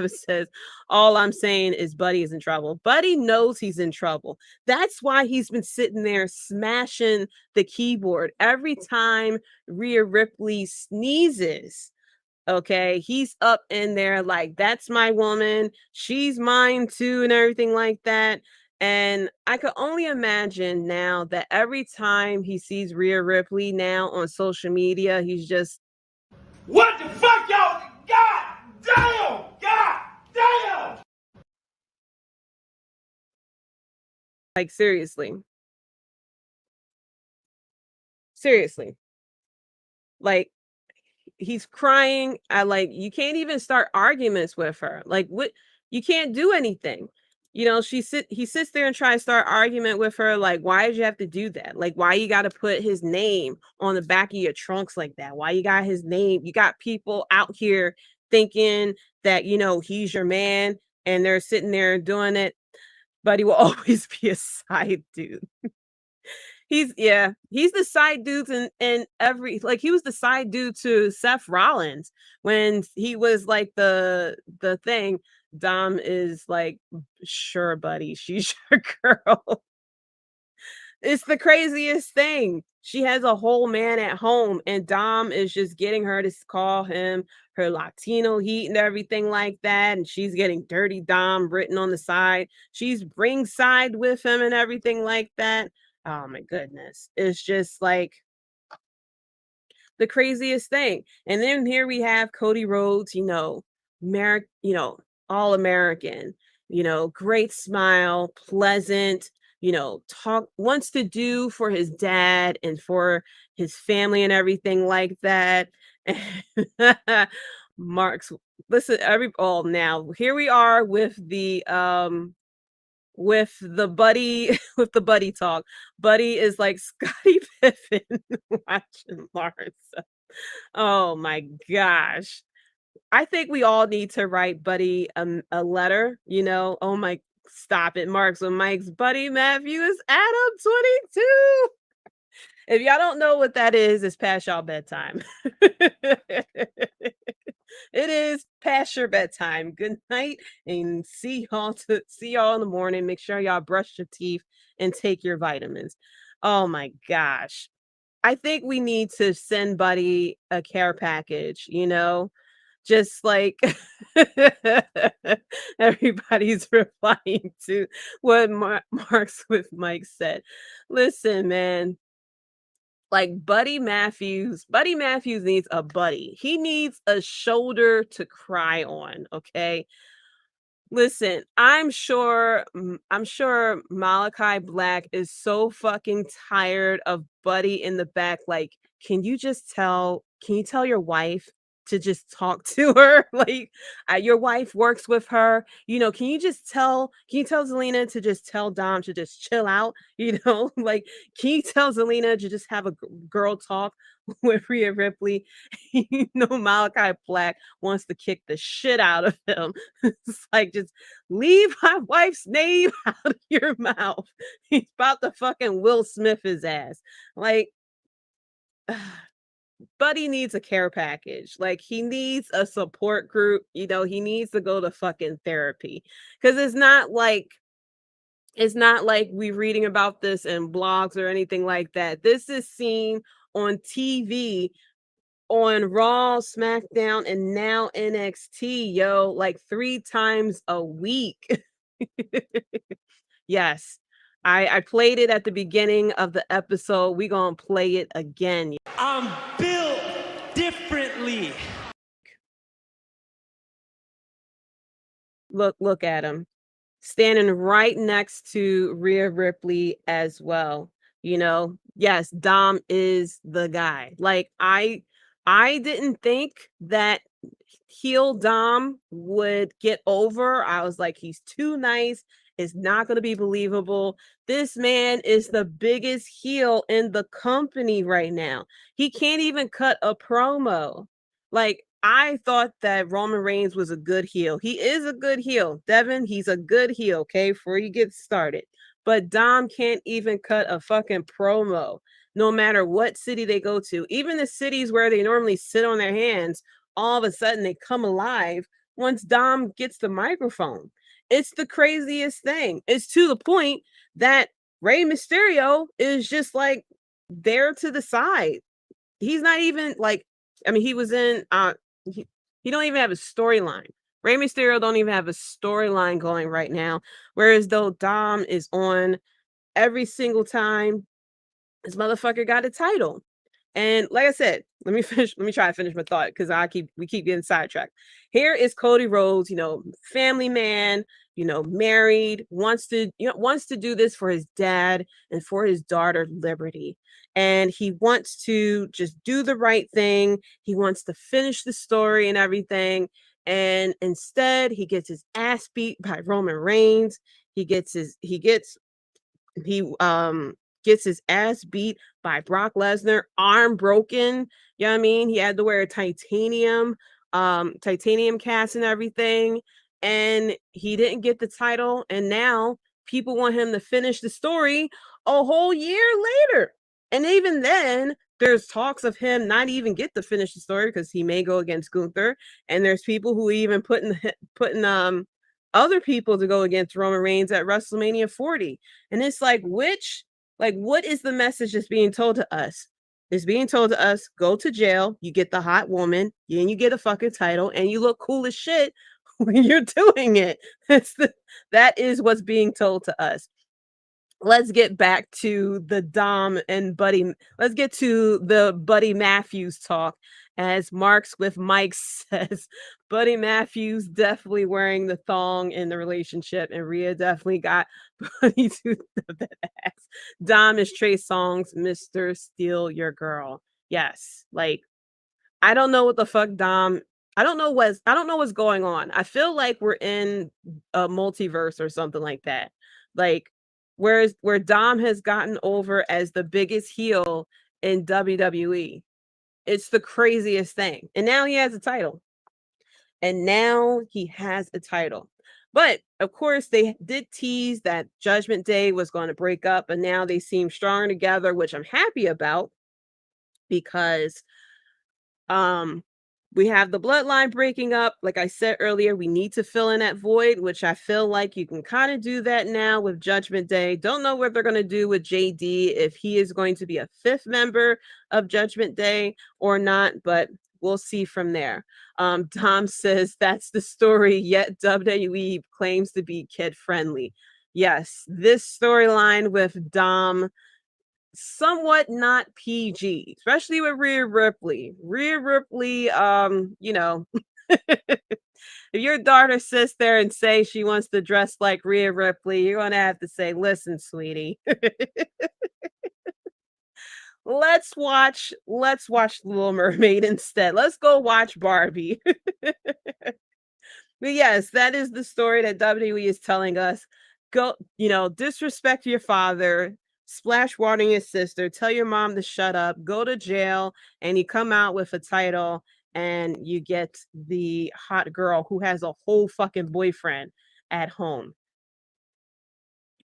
says, all I'm saying is Buddy is in trouble. Buddy knows he's in trouble. That's why he's been sitting there smashing the keyboard every time Rhea Ripley sneezes. Okay, he's up in there like, that's my woman, she's mine too, and everything like that. And I could only imagine now that every time he sees Rhea Ripley now on social media, he's just, What the fuck, y'all? God damn! God damn! like, seriously. Seriously. Like, he's crying. You can't even start arguments with her. Like, what, you can't do anything. You know, he sits there and tries to start argument with her. Like, why did you have to do that? Like, why you got to put his name on the back of your trunks like that? Why you got his name? You got people out here thinking that, you know, he's your man, and they're sitting there doing it, but he will always be a side dude. He's the side dudes in every, like, he was the side dude to Seth Rollins when he was like the thing. Dom is like, sure, buddy, she's your girl. It's the craziest thing. She has a whole man at home, and Dom is just getting her to call him her Latino heat and everything like that. And she's getting Dirty Dom written on the side. She's ringside with him and everything like that. Oh my goodness. It's just like the craziest thing. And then here we have Cody Rhodes, you know, all American, you know, great smile, pleasant, you know, wants to do for his dad and for his family and everything like that. Mark's, listen, now here we are with the buddy with the buddy talk. Buddy is like Scottie Pippen watching Larsa. Oh my gosh. I think we all need to write Buddy a letter, you know. Oh my, stop it, Mark. So Mike's Buddy Matthew is Adam 22. If y'all don't know what that is, it's past y'all bedtime. It is past your bedtime. Good night, and see y'all in the morning. Make sure y'all brush your teeth and take your vitamins. Oh my gosh. I think we need to send Buddy a care package, you know? Just like everybody's replying to what Marks with Mike said. Listen, man, like Buddy Matthews needs a buddy. He needs a shoulder to cry on, okay? Listen, I'm sure Malachi Black is so fucking tired of Buddy in the back. Like, can you tell your wife to just talk to her? Like, your wife works with her. You know, can you tell Zelina to just tell Dom to just chill out? You know, like, can you tell Zelina to just have a girl talk with Rhea Ripley? You know, Malachi Black wants to kick the shit out of him. It's like, just leave my wife's name out of your mouth. He's about to fucking Will Smith his ass. Like, Buddy needs a care package. Like, he needs a support group. You know, he needs to go to fucking therapy. Because it's not like we reading about this in blogs or anything like that. This is seen on TV, on Raw, SmackDown, and now NXT, yo, like 3 times a week. Yes. I played it at the beginning of the episode. We gonna play it again. I'm built differently. Look at him. Standing right next to Rhea Ripley as well. You know, yes, Dom is the guy. Like, I didn't think that heel Dom would get over. I was like, he's too nice. It's not going to be believable. This man is the biggest heel in the company right now. He can't even cut a promo. Like, I thought that Roman Reigns was a good heel. He is a good heel. Devin, he's a good heel, okay, before you get started. But Dom can't even cut a fucking promo, no matter what city they go to. Even the cities where they normally sit on their hands, all of a sudden they come alive once Dom gets the microphone. It's the craziest thing. It's to the point that Rey Mysterio is just like there to the side. He's not even like, I mean, he was in he don't even have a storyline. Rey Mysterio don't even have a storyline going right now. Whereas though Dom is on every single time this motherfucker got a title. And like I said, let me try to finish my thought because we keep getting sidetracked. Here is Cody Rhodes, family man, married, wants to do this for his dad and for his daughter Liberty. And he wants to just do the right thing. He wants to finish the story and everything. And instead, he gets his ass beat by Roman Reigns. He gets his ass beat by Brock Lesnar, arm broken. You know what I mean? He had to wear a titanium cast and everything. And he didn't get the title. And now people want him to finish the story a whole year later. And even then, there's talks of him not even get to finish the story because he may go against Gunther. And there's people who even putting other people to go against Roman Reigns at WrestleMania 40. And it's like, what is the message that's being told to us? It's being told to us, go to jail, you get the hot woman, and you get a fucking title, and you look cool as shit when you're doing it. That is what's being told to us. Let's get back to the Dom and Buddy. Let's get to the Buddy Matthews talk. As Marks with Mike says, Buddy Matthews definitely wearing the thong in the relationship, and Rhea definitely got Buddy to that ass. Dom is Trey Songz, Mr. Steal Your Girl. Yes, like I don't know what the fuck Dom. I don't know what's going on. I feel like we're in a multiverse or something like that. Like where Dom has gotten over as the biggest heel in WWE. It's the craziest thing. And now he has a title. But of course, they did tease that Judgment Day was going to break up, and now they seem stronger together, which I'm happy about because we have the bloodline breaking up. Like I said earlier, we need to fill in that void, which I feel like you can kind of do that now with Judgment Day. Don't know what they're going to do with JD, if he is going to be a fifth member of Judgment Day or not, but we'll see from there. Dom says that's the story, yet WWE claims to be kid friendly. Yes, this storyline with Dom, somewhat not PG, especially with Rhea Ripley. If your daughter sits there and say she wants to dress like Rhea Ripley, you're gonna have to say, listen, sweetie. Let's watch The Little Mermaid instead. Let's go watch Barbie. But yes, that is the story that WWE is telling us. Go, disrespect your father, splash water on your sister, tell your mom to shut up, go to jail, and you come out with a title and you get the hot girl who has a whole fucking boyfriend at home.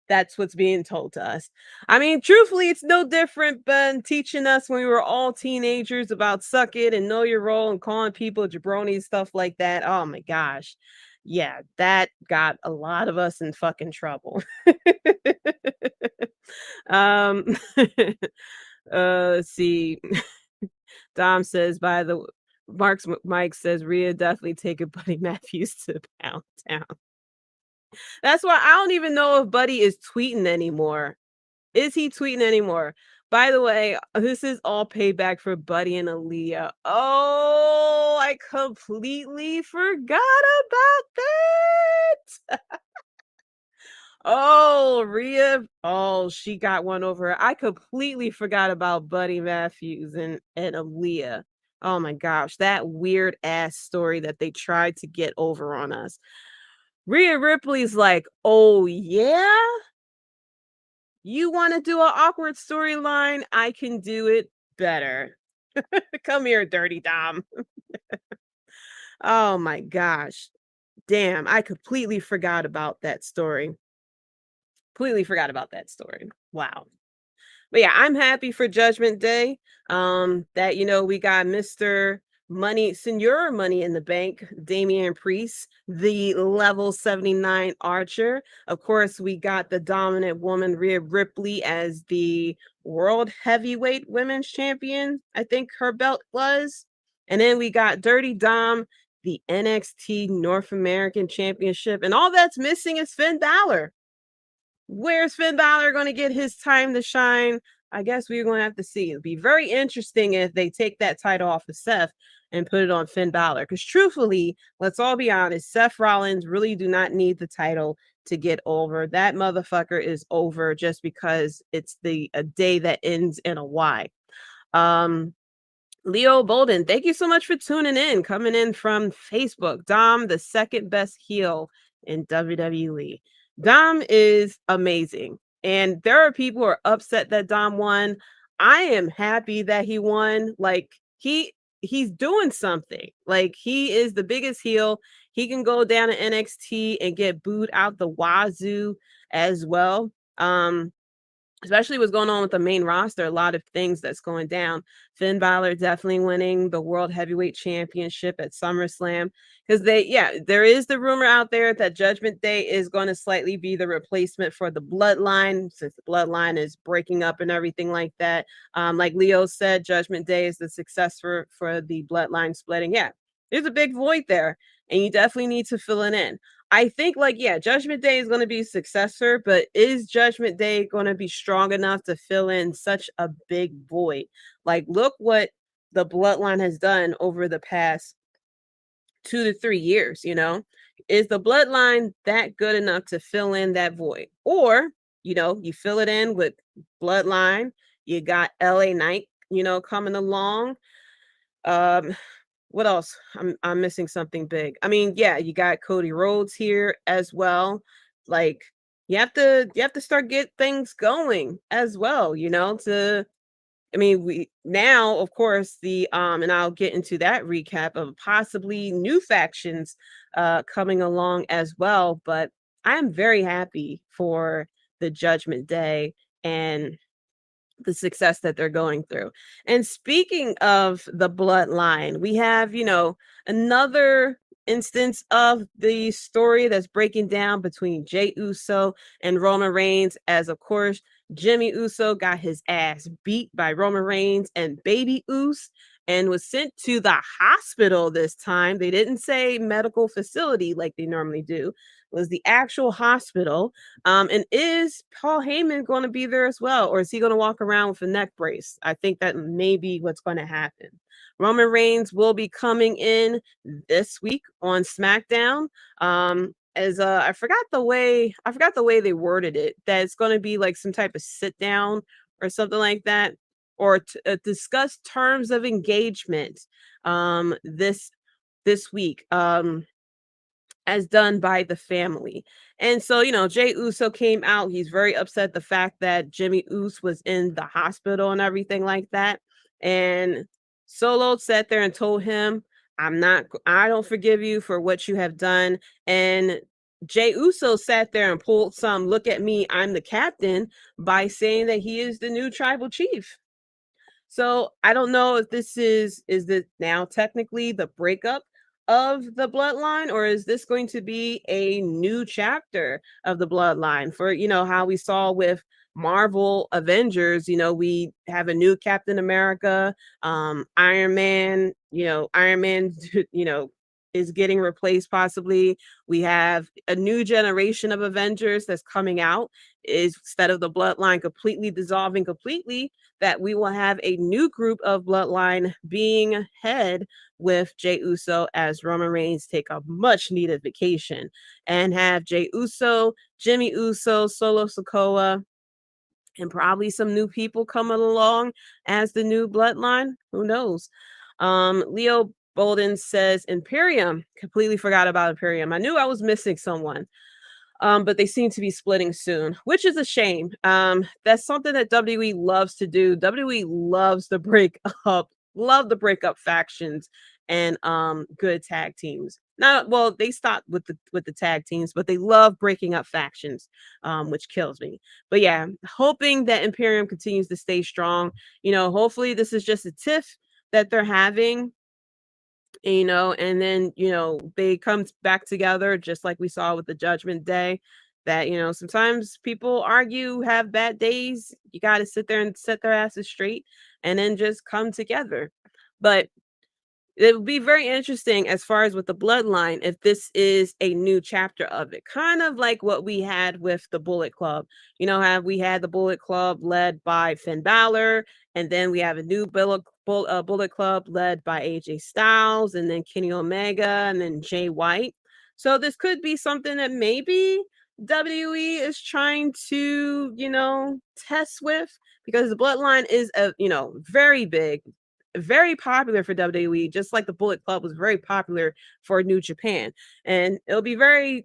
That's what's being told to us. I mean, truthfully, it's no different than teaching us when we were all teenagers about suck it and know your role and calling people jabroni, stuff like that. Oh my gosh. Yeah, that got a lot of us in fucking trouble. um let's see. Dom says Mike says Rhea definitely take a Buddy Matthews to Pound Town. That's why I don't even know if Buddy is tweeting anymore. Is he tweeting anymore? By the way, this is all payback for Buddy and Aaliyah. Oh, I completely forgot about that. Oh, Rhea. Oh, she got one over her. I completely forgot about Buddy Matthews and Aaliyah. Oh my gosh, that weird ass story that they tried to get over on us. Rhea Ripley's like, oh yeah? You want to do an awkward storyline? I can do it better. Come here, Dirty Dom. Oh my gosh. Damn, I completely forgot about that story. Completely forgot about that story. Wow. But yeah, I'm happy for Judgment Day. That we got Mr. Money, Senor Money in the Bank, Damian Priest, the level 79 Archer. Of course, we got the dominant woman Rhea Ripley as the World Heavyweight Women's Champion. I think her belt was. And then we got Dirty Dom, the NXT North American Championship. And all that's missing is Finn Balor. Where's Finn Balor going to get his time to shine? I guess we're going to have to see. It'll be very interesting if they take that title off of Seth and put it on Finn Balor. Because truthfully, let's all be honest, Seth Rollins really do not need the title to get over. That motherfucker is over just because it's a day that ends in a Y. Leo Bolden, thank you so much for tuning in, coming in from Facebook. Dom, the second best heel in WWE. Dom is amazing. And there are people who are upset that Dom won. I am happy that he won. Like he's doing something. Like he is the biggest heel. He can go down to NXT and get booed out the wazoo as well. Especially what's going on with the main roster, a lot of things that's going down. Finn Balor definitely winning the World Heavyweight Championship at SummerSlam. Because there is the rumor out there that Judgment Day is going to slightly be the replacement for the Bloodline, since the Bloodline is breaking up and everything like that. Like Leo said, Judgment Day is the successor for the Bloodline splitting. Yeah, there's a big void there, and you definitely need to fill it in. I think Judgment Day is going to be a successor, but is Judgment Day going to be strong enough to fill in such a big void? Like, look what the Bloodline has done over the past 2 to 3 years, Is the Bloodline that good enough to fill in that void? Or, you fill it in with Bloodline, you got LA Knight, coming along. What else? I'm missing something big. I mean, yeah, you got Cody Rhodes here as well. Like you have to start get things going as well, we now, of course, and I'll get into that recap of possibly new factions coming along as well, but I am very happy for the Judgment Day and the success that they're going through. And speaking of the Bloodline, we have, another instance of the story that's breaking down between Jey Uso and Roman Reigns, as of course, Jimmy Uso got his ass beat by Roman Reigns and Baby Uso and was sent to the hospital this time. They didn't say medical facility like they normally do. It was the actual hospital. And is Paul Heyman going to be there as well? Or is he going to walk around with a neck brace? I think that may be what's going to happen. Roman Reigns will be coming in this week on SmackDown. As I forgot the way they worded it, that it's going to be like some type of sit down or something like that, or discuss terms of engagement this week, as done by the family. And so, Jey Uso came out. He's very upset the fact that Jimmy Uso was in the hospital and everything like that. And Solo sat there and told him, I don't forgive you for what you have done. And Jey Uso sat there and pulled some, look at me, I'm the captain, by saying that he is the new tribal chief. So I don't know if this is this now technically the breakup of the Bloodline, or is this going to be a new chapter of the Bloodline for, how we saw with Marvel Avengers, we have a new Captain America, Iron Man, is getting replaced possibly. We have a new generation of Avengers that's coming out. Is instead of the Bloodline completely dissolving completely, that we will have a new group of Bloodline being head with Jey Uso as Roman Reigns take a much needed vacation, and have Jey Uso, Jimmy Uso, Solo Sikoa, and probably some new people coming along as the new Bloodline. Who knows? Leo Bolden says Imperium. Completely forgot about Imperium. I knew I was missing someone. But they seem to be splitting soon, which is a shame. That's something that WWE loves to do. WWE loves to break up factions and good tag teams. Not well, they stopped with the tag teams, but they love breaking up factions, which kills me. But yeah, hoping that Imperium continues to stay strong. Hopefully this is just a tiff that they're having, and then they come back together, just like we saw with the Judgment Day. That sometimes people argue, have bad days. You got to sit there and set their asses straight, and then just come together. But it would be very interesting as far as with the Bloodline, if this is a new chapter of it, kind of like what we had with the Bullet Club. How we had the Bullet Club led by Finn Balor, and then we have a new Bullet Club led by AJ Styles, and then Kenny Omega, and then Jay White. So this could be something that maybe WWE is trying to, test with, because the Bloodline is very big, very popular for WWE, just like the Bullet Club was very popular for New Japan. And it'll be a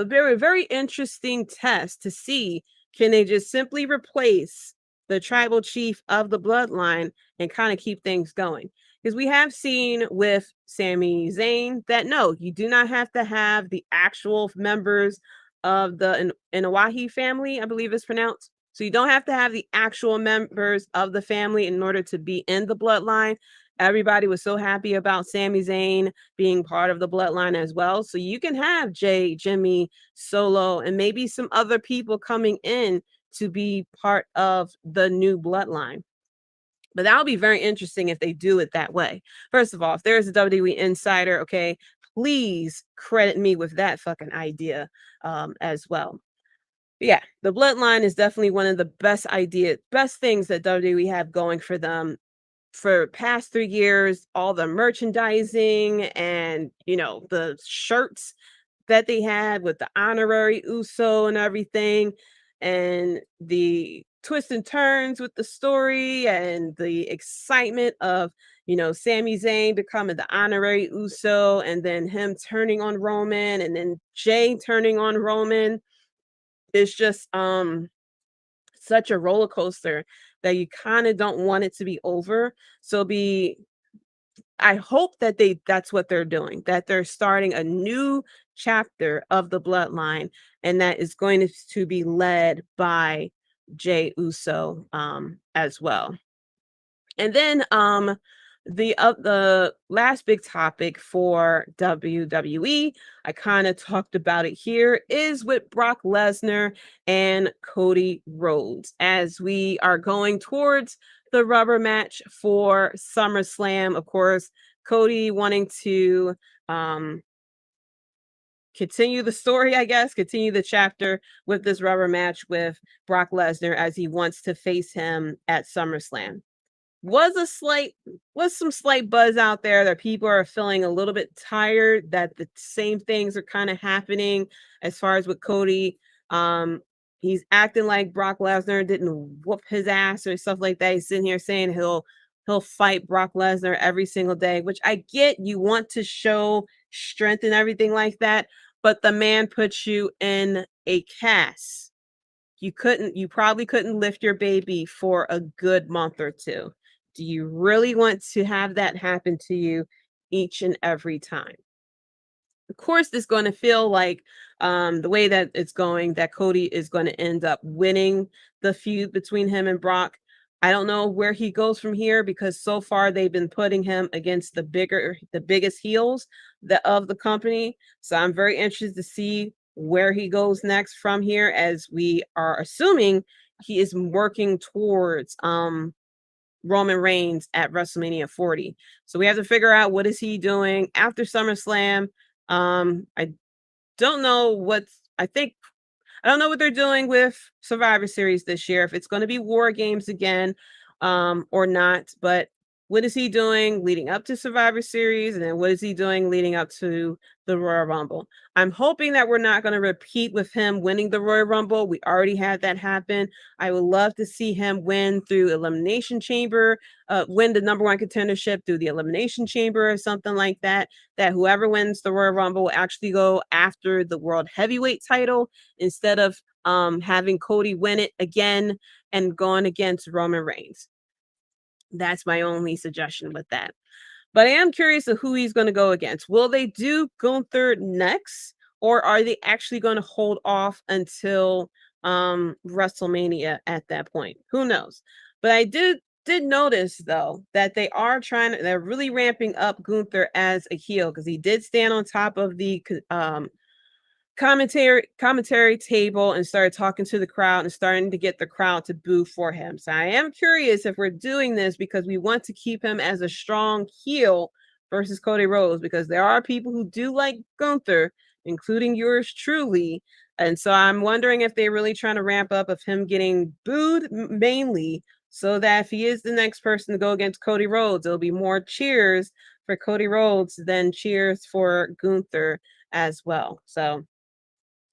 very interesting test to see, can they just simply replace the tribal chief of the Bloodline and kind of keep things going? Because we have seen with Sami Zayn that no, you do not have to have the actual members of the Inawahi family, I believe it's pronounced. So you don't have to have the actual members of the family in order to be in the Bloodline. Everybody was so happy about Sami Zayn being part of the Bloodline as well. So you can have Jay, Jimmy, Solo, and maybe some other people coming in to be part of the new Bloodline. But that would be very interesting if they do it that way. First of all, if there's a WWE insider, okay, please credit me with that fucking idea as well. Yeah, the Bloodline is definitely one of the best things that WWE have going for them for past 3 years. All the merchandising and the shirts that they had with the honorary Uso and everything, and the twists and turns with the story and the excitement of Sami Zayn becoming the honorary Uso, and then him turning on Roman, and then Jay turning on Roman. It's just such a roller coaster that you kind of don't want it to be over. So I hope that that's what they're doing, that they're starting a new chapter of the Bloodline, and that is going to be led by Jay Uso as well. And then the last big topic for WWE, I kind of talked about it here, is with Brock Lesnar and Cody Rhodes, as we are going towards the rubber match for SummerSlam. Of course, Cody wanting to continue the story, I guess, continue the chapter with this rubber match with Brock Lesnar, as he wants to face him at SummerSlam. Was some slight buzz out there that people are feeling a little bit tired, that the same things are kind of happening as far as with Cody. He's acting like Brock Lesnar didn't whoop his ass or stuff like that. He's sitting here saying he'll fight Brock Lesnar every single day, which I get. You want to show strength and everything like that, but the man puts you in a cast. You probably couldn't lift your baby for a good month or two. Do you really want to have that happen to you each and every time? Of course, it's going to feel like the way that it's going, that Cody is going to end up winning the feud between him and Brock. I don't know where he goes from here, because so far they've been putting him against the biggest heels of the company. So I'm very interested to see where he goes next from here, as we are assuming he is working towards Roman Reigns at WrestleMania 40. So we have to figure out, what is he doing after SummerSlam. I don't know I don't know what they're doing with Survivor Series this year, if it's going to be War Games again or not. But what is he doing leading up to Survivor Series, and then what is he doing leading up to the Royal Rumble? I'm hoping that we're not going to repeat with him winning the Royal Rumble. We already had that happen. I would love to see him win through Elimination Chamber, win the number one contendership through the Elimination Chamber or something like that, that whoever wins the Royal Rumble will actually go after the World Heavyweight title, instead of having Cody win it again and going against Roman Reigns. That's my only suggestion with that. But I am curious of who he's going to go against. Will they do Gunther next, or are they actually going to hold off until WrestleMania at that point? Who knows? But I did notice though that they're really ramping up Gunther as a heel, because he did stand on top of the commentary table and started talking to the crowd and starting to get the crowd to boo for him. So I am curious if we're doing this because we want to keep him as a strong heel versus Cody Rhodes, because there are people who do like Gunther, including yours truly. And so I'm wondering if they're really trying to ramp up of him getting booed mainly, so that if he is the next person to go against Cody Rhodes, it'll be more cheers for Cody Rhodes than cheers for Gunther as well. So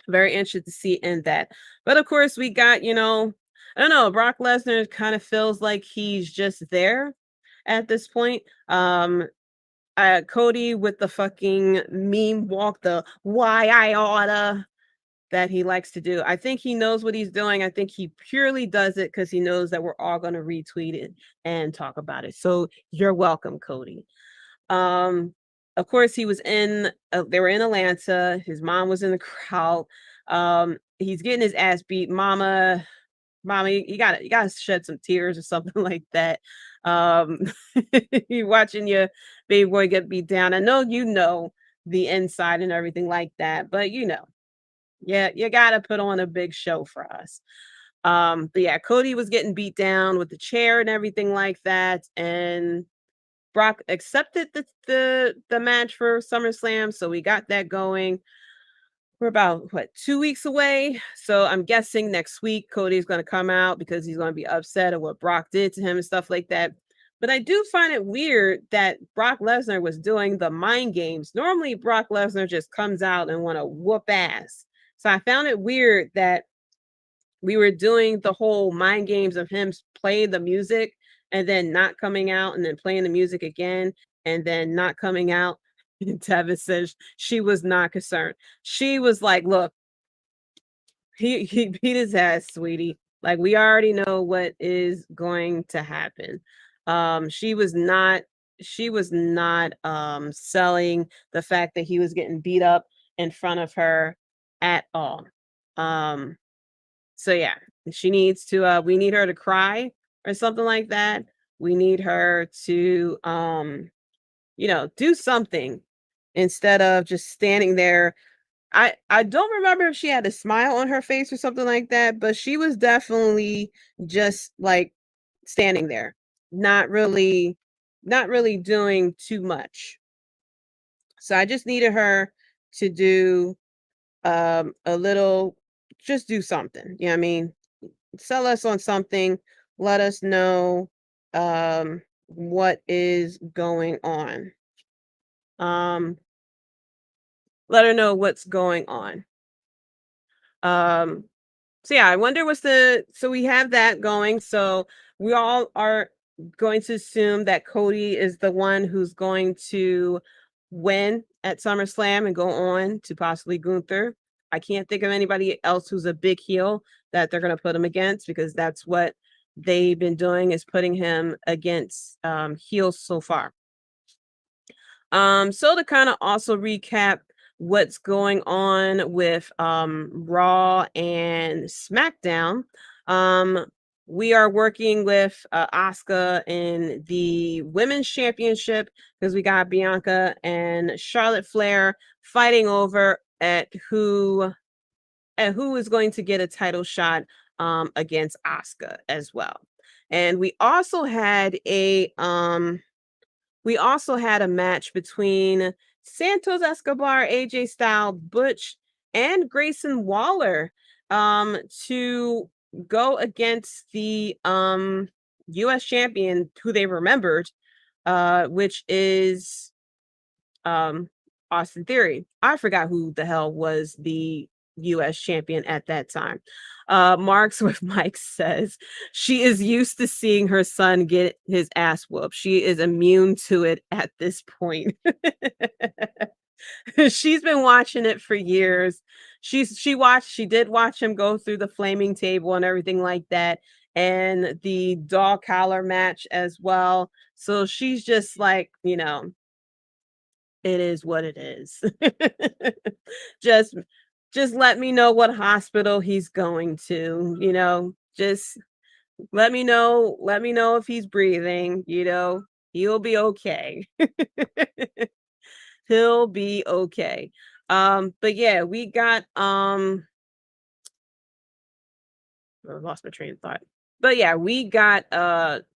very interested to see in that. But of course, we got, I don't know, Brock Lesnar kind of feels like he's just there at this point. Cody with the fucking meme walk, the why I oughta that he likes to do. I think he knows what he's doing. I think he purely does it because he knows that we're all going to retweet it and talk about it. So you're welcome, Cody. Of course, he was they were in Atlanta. His mom was in the crowd. He's getting his ass beat. Mama, you gotta shed some tears or something like that. You watching your baby boy get beat down. I know you know the inside and everything like that, but yeah, you gotta put on a big show for us. But yeah, Cody was getting beat down with the chair and everything like that, and Brock accepted the match for SummerSlam, so we got that going. We're about 2 weeks away, so I'm guessing next week Cody's going to come out because he's going to be upset at what Brock did to him and stuff like that. But I do find it weird that Brock Lesnar was doing the mind games. Normally, Brock Lesnar just comes out and want to whoop ass. So I found it weird that we were doing the whole mind games of him playing the music and then not coming out and then playing the music again and then not coming out. And Tevin says she was not concerned. She was like, look, he beat his ass, sweetie. Like, we already know what is going to happen. She was not selling the fact that he was getting beat up in front of her at all. So yeah, she needs to we need her to cry or something like that. We need her to do something instead of just standing there. I don't remember if she had a smile on her face or something like that, but she was definitely just like standing there, not really doing too much. So I just needed her to do a little, just do something. You know what I mean? Sell us on something. Let us know what is going on. Let her know what's going on. So yeah, I wonder so we have that going. So we all are going to assume that Cody is the one who's going to win at SummerSlam and go on to possibly Gunther. I can't think of anybody else who's a big heel that they're going to put him against, because that's what they've been doing, is putting him against heels so far. So to kind of also recap what's going on with Raw and SmackDown, we are working with Asuka in the Women's Championship, because we got Bianca and Charlotte Flair fighting over at who is going to get a title shot against Asuka as well. And we also had a match between Santos Escobar, AJ Styles, Butch, and Grayson Waller to go against the US champion, who they remembered, which is Austin Theory. I forgot who the hell was the US champion at that time. Marks with Mike says she is used to seeing her son get his ass whooped. She is immune to it at this point. She's been watching it for years. She did watch him go through the flaming table and everything like that. and the dog collar match as well. So she's just like, it is what it is. just just let me know what hospital he's going to, just let me know if he's breathing, he'll be okay. He'll be okay. But yeah, we got I lost my train of thought. But yeah, we got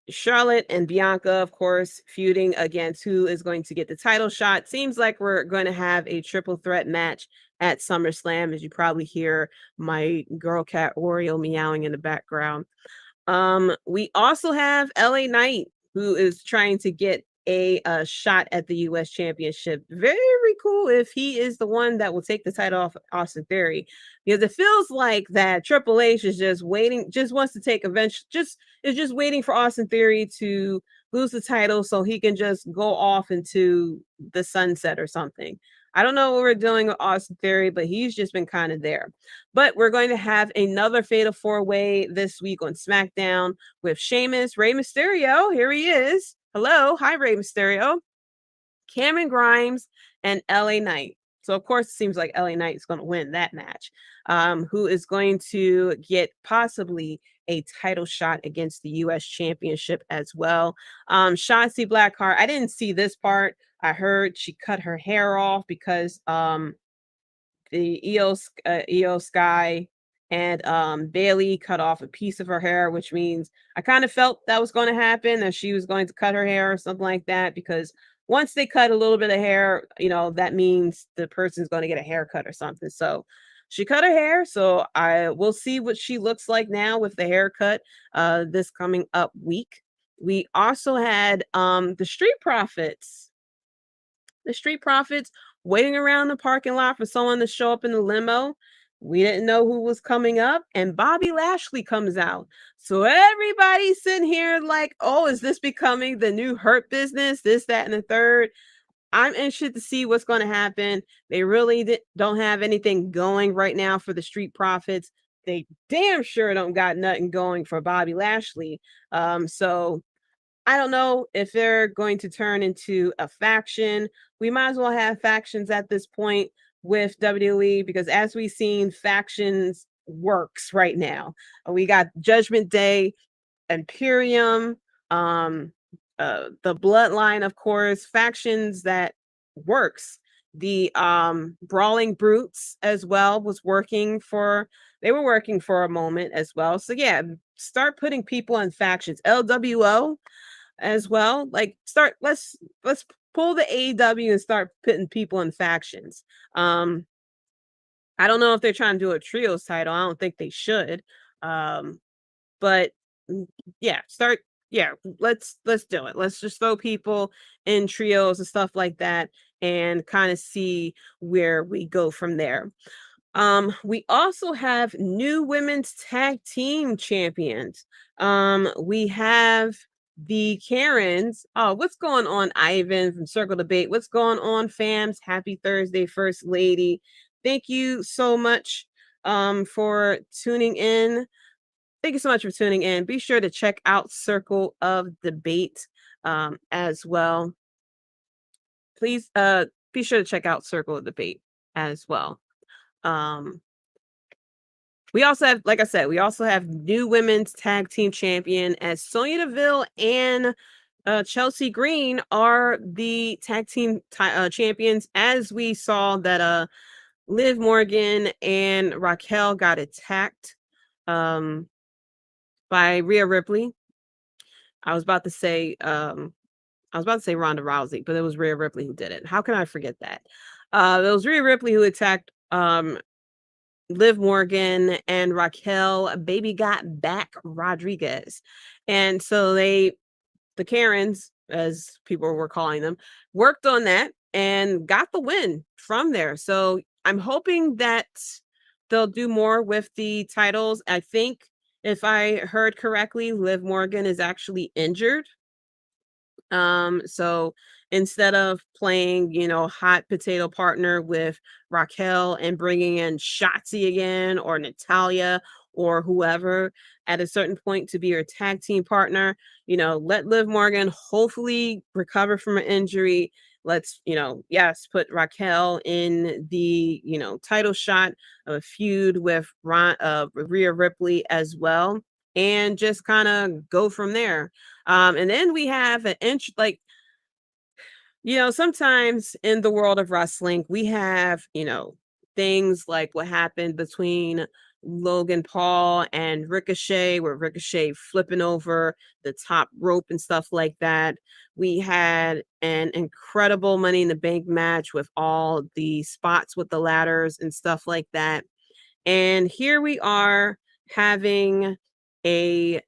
Charlotte and Bianca, of course, feuding against who is going to get the title shot. Seems like we're going to have a triple threat match at SummerSlam, as you probably hear my girl cat Oreo meowing in the background. We also have LA Knight, who is trying to get a shot at the US Championship. Very cool if he is the one that will take the title off Austin Theory, because it feels like that Triple H is just waiting, just wants to take just waiting for Austin Theory to lose the title so he can just go off into the sunset or something. I don't know what we're doing with Austin Theory, but he's just been kind of there. But we're going to have another Fatal 4-Way this week on SmackDown with Sheamus, Rey Mysterio. Here he is. Hello. Hi, Rey Mysterio. Cameron Grimes and LA Knight. So, of course, it seems like LA Knight is going to win that match. Who is going to get possibly a title shot against the U.S. Championship as well. Shotzi Blackheart, I didn't see this part. I heard she cut her hair off because the Io Sky and Bailey cut off a piece of her hair, which means I kind of felt that was going to happen, that she was going to cut her hair or something like that, because once they cut a little bit of hair, that means the person's going to get a haircut or something. So she cut her hair. So I will see what she looks like now with the haircut this coming up week. We also had the Street Profits. The Street Profits waiting around the parking lot for someone to show up in the limo. We didn't know who was coming up, and Bobby Lashley comes out. So everybody's sitting here like, oh, is this becoming the new Hurt Business? This, that, and the third. I'm interested to see what's going to happen. They really don't have anything going right now for the Street Profits. They damn sure don't got nothing going for Bobby Lashley. So I don't know if they're going to turn into a faction. We might as well have factions at this point with WWE, because as we've seen, factions works right now. We got Judgment Day, Imperium, the Bloodline, of course, factions that works. The Brawling Brutes as well they were working for a moment as well. So yeah, start putting people in factions. LWO as well. Like let's pull the AEW and start putting people in factions. I don't know if they're trying to do a trios title. I don't think they should. But yeah, let's do it. Let's just throw people in trios and stuff like that and kind of see where we go from there. We also have new women's tag team champions. We have the Karens. Oh, what's going on, Ivan from Circle Debate? What's going on, fams? Happy Thursday, First Lady. Thank you so much for tuning in. Thank you so much for tuning in. Be sure to check out Circle of Debate as well. Please be sure to check out Circle of Debate as well. We also have, like I said, we also have new women's tag team champion, as Sonya Deville and Chelsea Green are the tag team champions, as we saw that Liv Morgan and Raquel got attacked by Rhea Ripley. I was about to say Ronda Rousey, but it was Rhea Ripley who did it. How can I forget that? It was Rhea Ripley who attacked Liv Morgan and Raquel Baby Got Back Rodriguez. And so the Karens, as people were calling them, worked on that and got the win from there. So I'm hoping that they'll do more with the titles. I think, if I heard correctly, Liv Morgan is actually injured. So instead of playing, hot potato partner with Raquel and bringing in Shotzi again or Natalia or whoever at a certain point to be your tag team partner. Let Liv Morgan hopefully recover from an injury. Let's, yes, put Raquel in the, title shot of a feud with Rhea Ripley as well, and just kind of go from there. And then we have an inch, like, sometimes in the world of wrestling, we have, things like what happened between Logan Paul and Ricochet, where Ricochet flipping over the top rope and stuff like that. We had an incredible Money in the Bank match with all the spots with the ladders and stuff like that. And here we are having a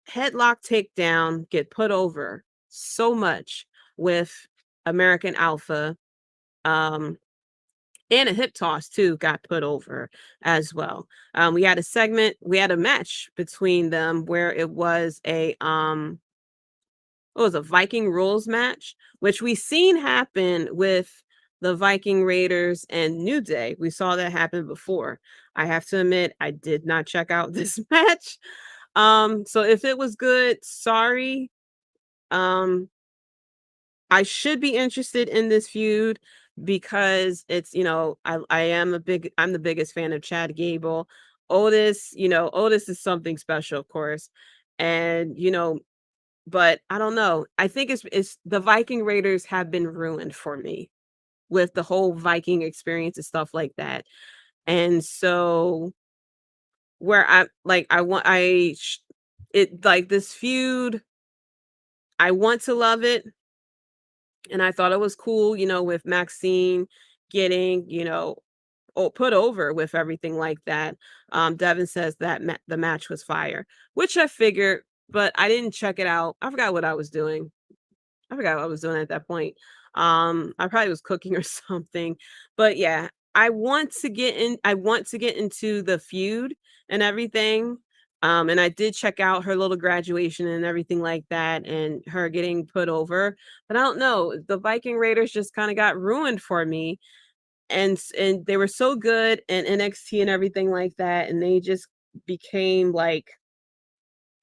headlock takedown get put over so much with American Alpha. And a hip toss too got put over as well. We had a match between them where it was a Viking rules match, which we seen happen with the Viking Raiders and New Day. We saw that happen before. I have to admit, I did not check out this match. So if it was good, sorry. I should be interested in this feud because it's, I'm the biggest fan of Chad Gable. Otis is something special, of course. And, but I don't know. I think it's the Viking Raiders have been ruined for me with the whole Viking experience and stuff like that. And so where this feud, I want to love it. And I thought it was cool, with Maxine getting, put over with everything like that. Devin says that the match was fire, which I figured, but I didn't check it out. I forgot what I was doing. I forgot what I was doing at that point. I probably was cooking or something. But yeah, I want to get into the feud and everything. And I did check out her little graduation and everything like that, and her getting put over. But I don't know. The Viking Raiders just kind of got ruined for me. And they were so good in NXT and everything like that, and they just became like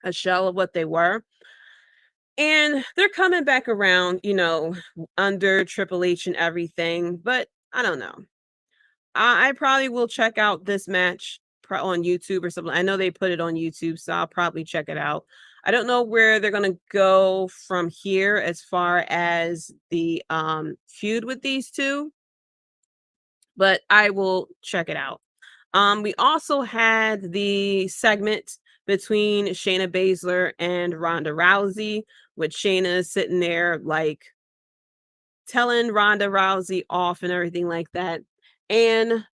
a shell of what they were. And they're coming back around, under Triple H and everything. But I don't know. I probably will check out this match on YouTube or something. I know they put it on YouTube, so I'll probably check it out. I don't know where they're going to go from here as far as the feud with these two, but I will check it out. We also had the segment between Shayna Baszler and Ronda Rousey, with Shayna sitting there like telling Ronda Rousey off and everything like that. And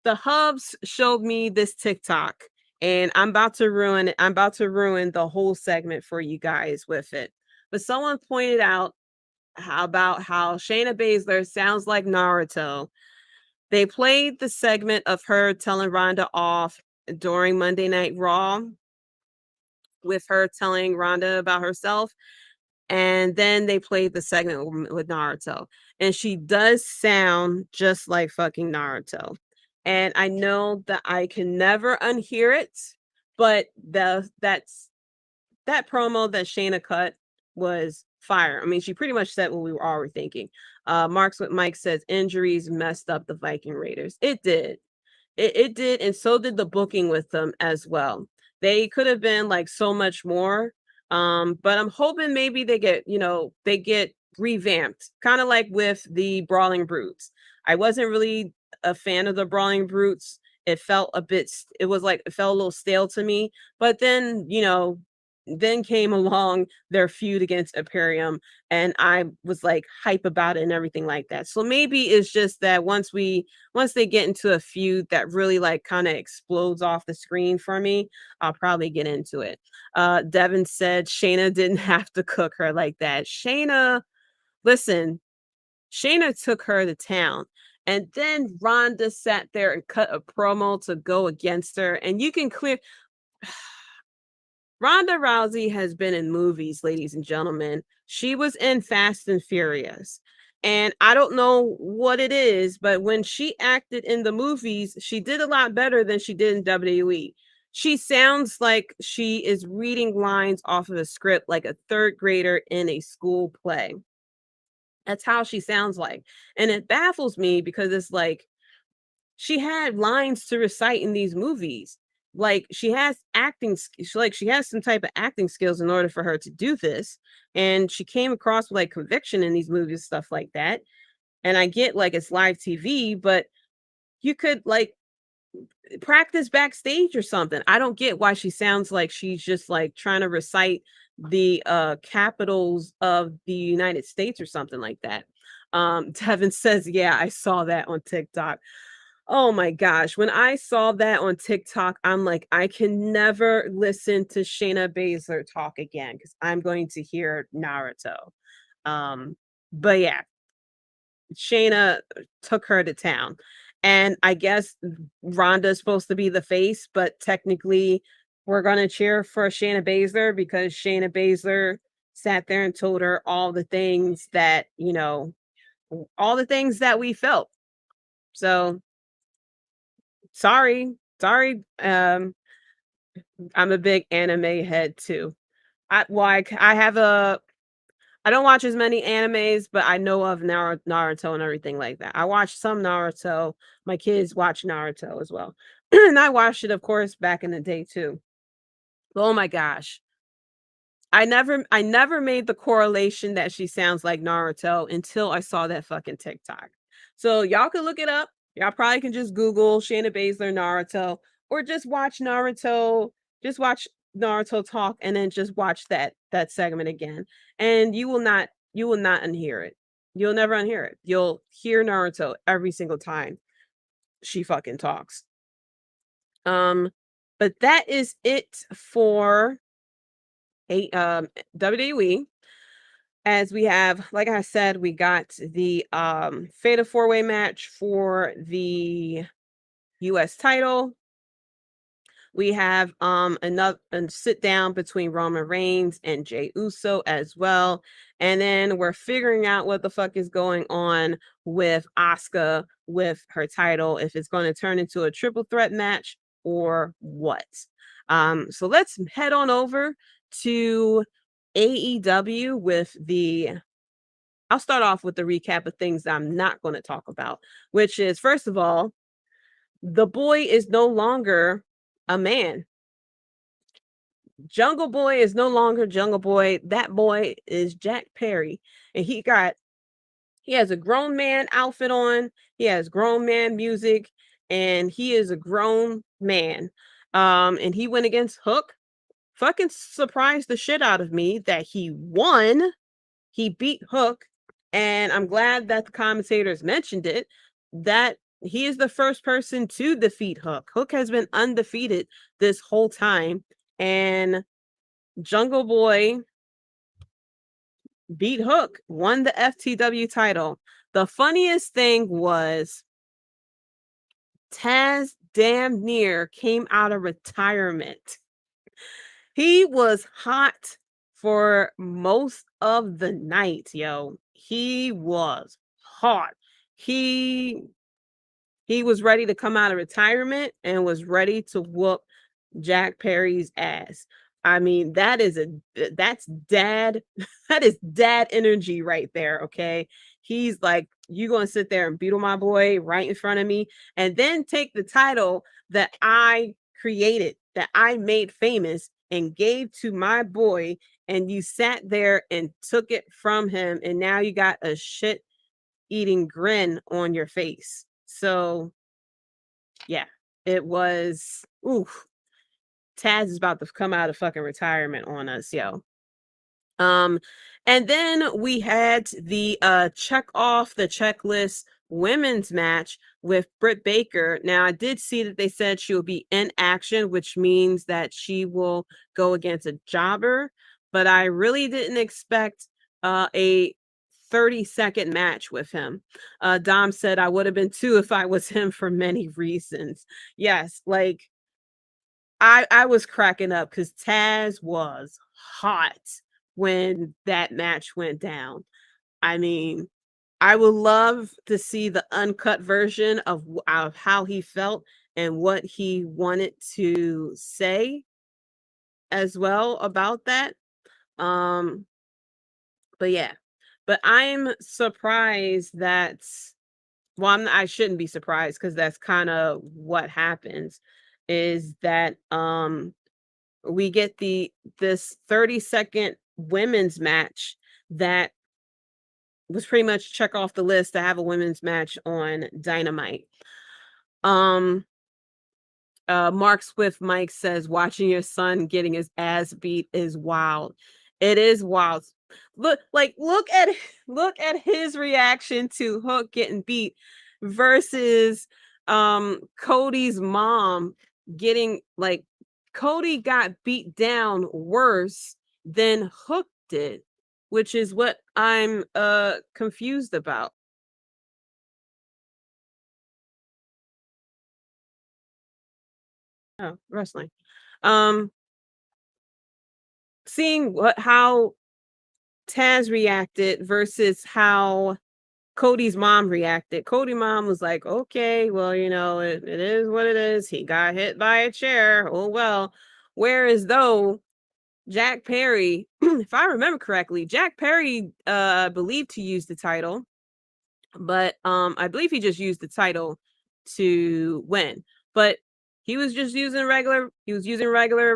the Hubs showed me this TikTok, and I'm about to ruin it. I'm about to ruin the whole segment for you guys with it. But someone pointed out about how Shayna Baszler sounds like Naruto. They played the segment of her telling Ronda off during Monday Night Raw, with her telling Ronda about herself. And then they played the segment with Naruto. And she does sound just like fucking Naruto. And I know that I can never unhear it, but that promo that Shayna cut was fire. I mean, she pretty much said what we were already thinking. Marks with Mike says injuries messed up the Viking Raiders. It did. It did, and so did the booking with them as well. They could have been like so much more. But I'm hoping maybe they get revamped, kind of like with the Brawling Brutes. I wasn't really a fan of the Brawling Brutes. It felt a little stale to me. But then, then came along their feud against Imperium, and I was like hype about it and everything like that. So maybe it's just that once they get into a feud that really like kind of explodes off the screen for me, I'll probably get into it. Devin said Shayna didn't have to cook her like that. Listen, Shayna took her to town. And then Ronda sat there and cut a promo to go against her. And you can clear Ronda Rousey has been in movies, ladies and gentlemen. She was in Fast and Furious. And I don't know what it is, but when she acted in the movies, she did a lot better than she did in WWE. She sounds like she is reading lines off of a script like a third grader in a school play. That's how she sounds like. And it baffles me because it's like she had lines to recite in these movies. Like she has she has some type of acting skills in order for her to do this. And she came across with like conviction in these movies, stuff like that. And I get like it's live TV, but you could like practice backstage or something. I don't get why she sounds like she's just like trying to recite the capitals of the United States or something like that. Devin says, yeah, I saw that on TikTok. Oh my gosh, when I saw that on TikTok, I'm like, I can never listen to Shayna Baszler talk again because I'm going to hear Naruto. But yeah, Shayna took her to town. And I guess Ronda's supposed to be the face, but technically we're gonna cheer for Shayna Baszler because Shayna Baszler sat there and told her all the things that, all the things that we felt. So sorry. I'm a big anime head too. I have I don't watch as many animes, but I know of Naruto and everything like that. I watch some Naruto. My kids watch Naruto as well. And I watched it, of course, back in the day too. Oh my gosh. I never made the correlation that she sounds like Naruto until I saw that fucking TikTok. So y'all can look it up. Y'all probably can just Google Shayna Baszler Naruto or just watch Naruto talk and then just watch that segment again. And you will not unhear it. You'll never unhear it. You'll hear Naruto every single time she fucking talks. But that is it for WWE. As we have, like I said, we got the Fatal 4-Way match for the US title. We have another sit down between Roman Reigns and Jey Uso as well. And then we're figuring out what the fuck is going on with Asuka with her title, if it's going to turn into a triple threat match or what. So let's head on over to AEW with I'll start off with the recap of things that I'm not going to talk about, which is, first of all, the boy is no longer a man. Jungle Boy is no longer Jungle Boy. That boy is Jack Perry. And he has a grown man outfit on. He has grown man music. And he is a grown man. And he went against Hook. Fucking surprised the shit out of me that he won. He beat Hook. And I'm glad that the commentators mentioned it, that he is the first person to defeat Hook. Hook has been undefeated this whole time. And Jungle Boy beat Hook, won the FTW title. The funniest thing was Taz damn near came out of retirement. He was hot for most of the night, yo. He was hot. He was ready to come out of retirement and was ready to whoop Jack Perry's ass. I mean, that's dad. That is dad energy right there. Okay. He's like, you gonna sit there and beat on my boy right in front of me and then take the title that I created, that I made famous and gave to my boy, and you sat there and took it from him, and now you got a shit eating grin on your face. So yeah, it was oof. Taz is about to come out of fucking retirement on us, yo. And then we had the check off the checklist women's match with Britt Baker. Now, I did see that they said she will be in action, which means that she will go against a jobber, but I really didn't expect a 30-second match with him. Dom said I would have been too if I was him for many reasons. Yes, like I was cracking up because Taz was hot when that match went down. I mean, I would love to see the uncut version of how he felt and what he wanted to say as well about that. Um, but yeah, but I'm surprised that, well, I shouldn't be surprised because that's kind of what happens, is that we get this 30-second women's match that was pretty much check off the list to have a women's match on Dynamite. Um Mark Swift Mike says watching your son getting his ass beat is wild. It is wild. Look at his reaction to Hook getting beat versus Cody's mom getting, like, Cody got beat down worse than Hook did, which is what I'm confused about. Oh, wrestling. Um Seeing how Taz reacted versus how Cody's mom reacted. Cody mom was like, okay, well, it is what it is. He got hit by a chair. Oh well. Whereas though Jack Perry, if I remember correctly, Jack Perry believed to use the title, but I believe he just used the title to win. But he was using regular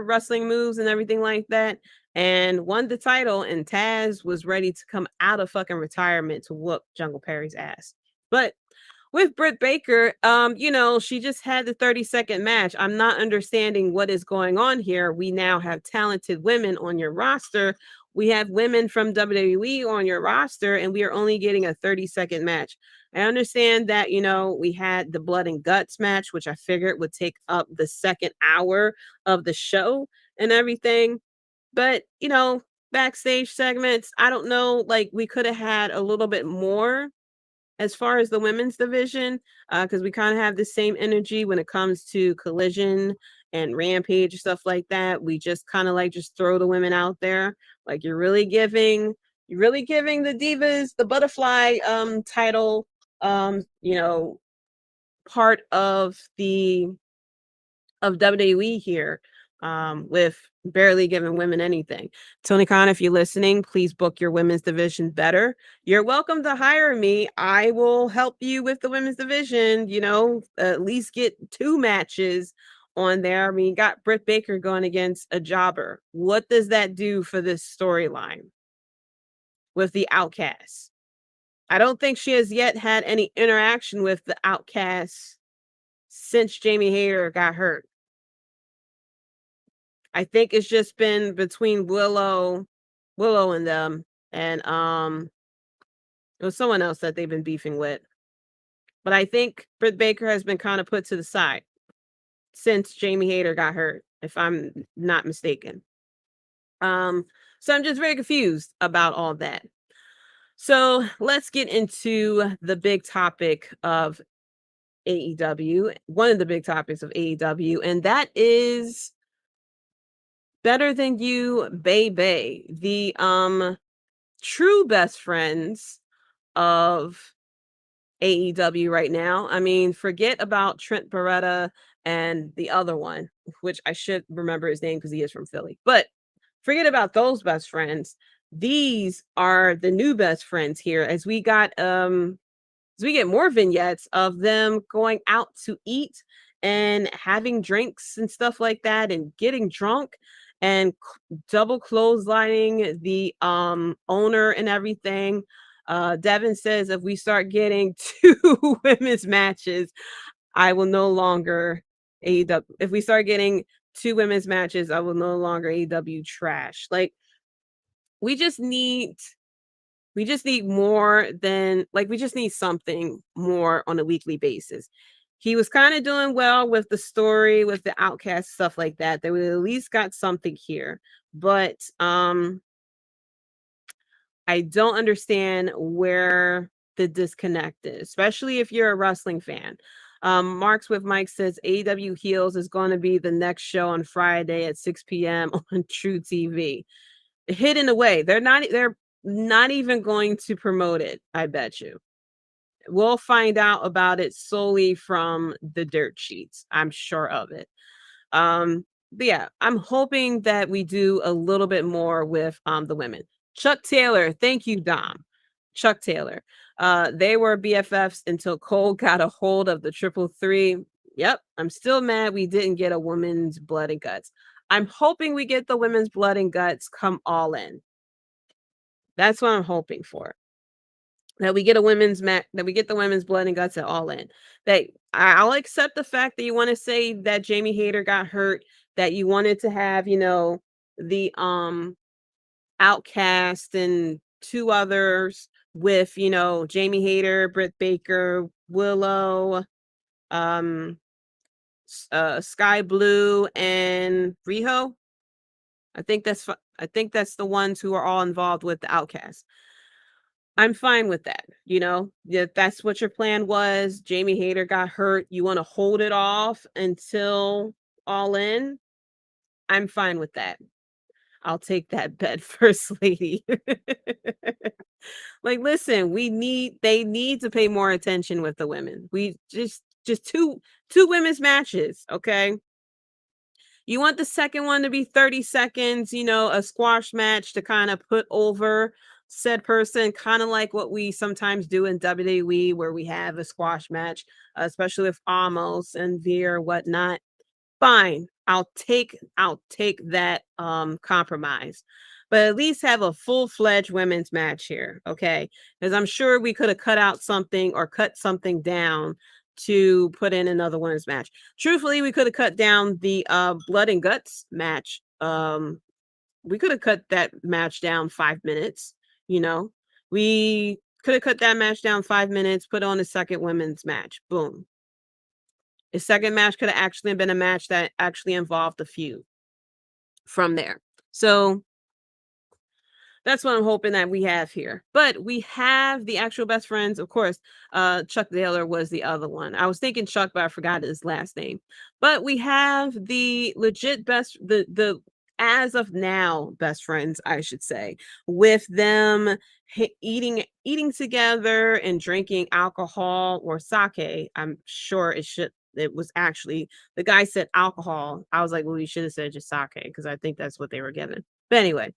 wrestling moves and everything like that, and won the title, and Taz was ready to come out of fucking retirement to whoop Jungle Perry's ass. But with Britt Baker, she just had the 30-second match. I'm not understanding what is going on here. We now have talented women on your roster. We have women from WWE on your roster, and we are only getting a 30-second match. I understand that, we had the Blood and Guts match, which I figured would take up the second hour of the show and everything. But, backstage segments, I don't know, like, we could have had a little bit more as far as the women's division, because we kind of have the same energy when it comes to Collision and Rampage, stuff like that. We just kind of like just throw the women out there. Like, you're really giving the Divas the butterfly title, part of WWE here, with barely giving women anything. Tony Khan, if you're listening, please book your women's division better. You're welcome to hire me. I will help you with the women's division, at least get 2 matches on there. I mean, you got Britt Baker going against a jobber. What does that do for this storyline with the Outcasts? I don't think she has yet had any interaction with the Outcasts since Jamie Hayter got hurt. I think it's just been between Willow and them, and it was someone else that they've been beefing with. But I think Britt Baker has been kind of put to the side since Jamie Hayter got hurt, if I'm not mistaken. So I'm just very confused about all that. So let's get into the big topic of AEW, one of the big topics of AEW, and that is Better Than You, Baby, the true best friends of AEW right now. I mean, forget about Trent Beretta and the other one, which I should remember his name because he is from Philly. But forget about those best friends. These are the new best friends here, as we get more vignettes of them going out to eat and having drinks and stuff like that and getting drunk and double clotheslining the owner and everything. Devin says if we start getting 2 women's matches, I will no longer AEW. If we start getting 2 women's matches, I will no longer AEW trash. Like, we just need more than, like, we just need something more on a weekly basis. He was kind of doing well with the story, with the Outcast, stuff like that. They would at least got something here. But I don't understand where the disconnect is, especially if you're a wrestling fan. Marks with Mike says AEW Heels is going to be the next show on Friday at 6 p.m. on True TV. Hidden away. They're not even going to promote it, I bet you. We'll find out about it solely from the dirt sheets. I'm sure of it. But yeah, I'm hoping that we do a little bit more with the women. Chuck Taylor, thank you, Dom. Chuck Taylor. They were BFFs until Cole got a hold of the triple three. Yep, I'm still mad we didn't get a women's blood and guts. I'm hoping we get the women's blood and guts come all in. That's what I'm hoping for. That we get a women's match, that we get the women's blood and guts at all in. That I'll accept the fact that you want to say that Jamie Hayter got hurt, that you wanted to have, you know, the Outcast and two others with, you know, Jamie Hayter, Britt Baker, Willow, Sky Blue, and Riho. I think that's the ones who are all involved with the Outcast. I'm fine with that. You know, if that's what your plan was, Jamie Hayter got hurt, you want to hold it off until All In. I'm fine with that. I'll take that bet, First Lady. Like, listen, they need to pay more attention with the women. We just two women's matches, okay? You want the second one to be 30 seconds, you know, a squash match to kind of put over said person, kind of like what we sometimes do in WWE, where we have a squash match, especially with Amos and Veer, whatnot. Fine, I'll take that compromise, but at least have a full-fledged women's match here, okay? Because I'm sure we could have cut out something or cut something down to put in another women's match. Truthfully, we could have cut down the blood and guts match. We could have cut that match down 5 minutes, you know. We could have cut that match down 5 minutes, put on a second women's match. Boom. The second match could have actually been a match that actually involved a feud from there. So that's what I'm hoping that we have here. But we have the actual best friends. Of course, Chuck Taylor was the other one. I was thinking Chuck, but I forgot his last name. But we have the legit best, the as of now best friends, I should say, with them eating together and drinking alcohol or sake. I'm sure it was actually, the guy said alcohol. I was like, well, you should have said just sake, because I think that's what they were given. But anyway,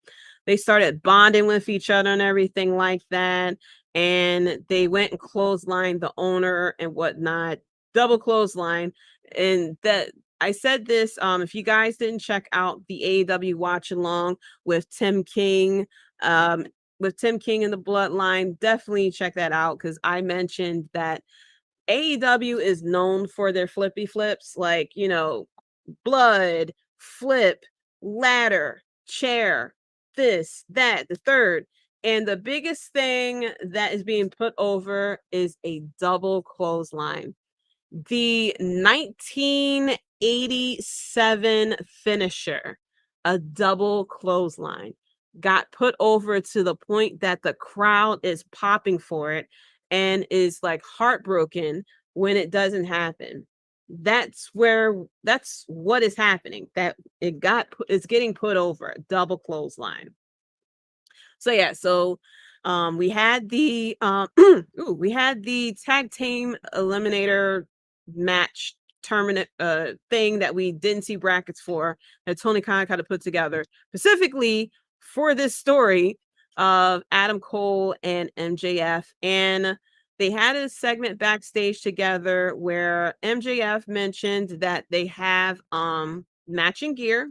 they started bonding with each other and everything like that. And they went and clotheslined the owner and whatnot, double clothesline. And that I said this, if you guys didn't check out the AEW watch along with Tim King, and the Bloodline, definitely check that out, because I mentioned that AEW is known for their flippy flips, like, you know, blood, flip, ladder, chair, this, that, the third. And the biggest thing that is being put over is a double clothesline. The 1987 finisher, a double clothesline, got put over to the point that the crowd is popping for it and is like heartbroken when it doesn't happen. That's what is happening. That it's getting put over, double clothesline. So yeah, we had the we had the tag team eliminator match tournament thing that we didn't see brackets for, that Tony Khan kind of put together specifically for this story of Adam Cole and MJF. And they had a segment backstage together where MJF mentioned that they have matching gear.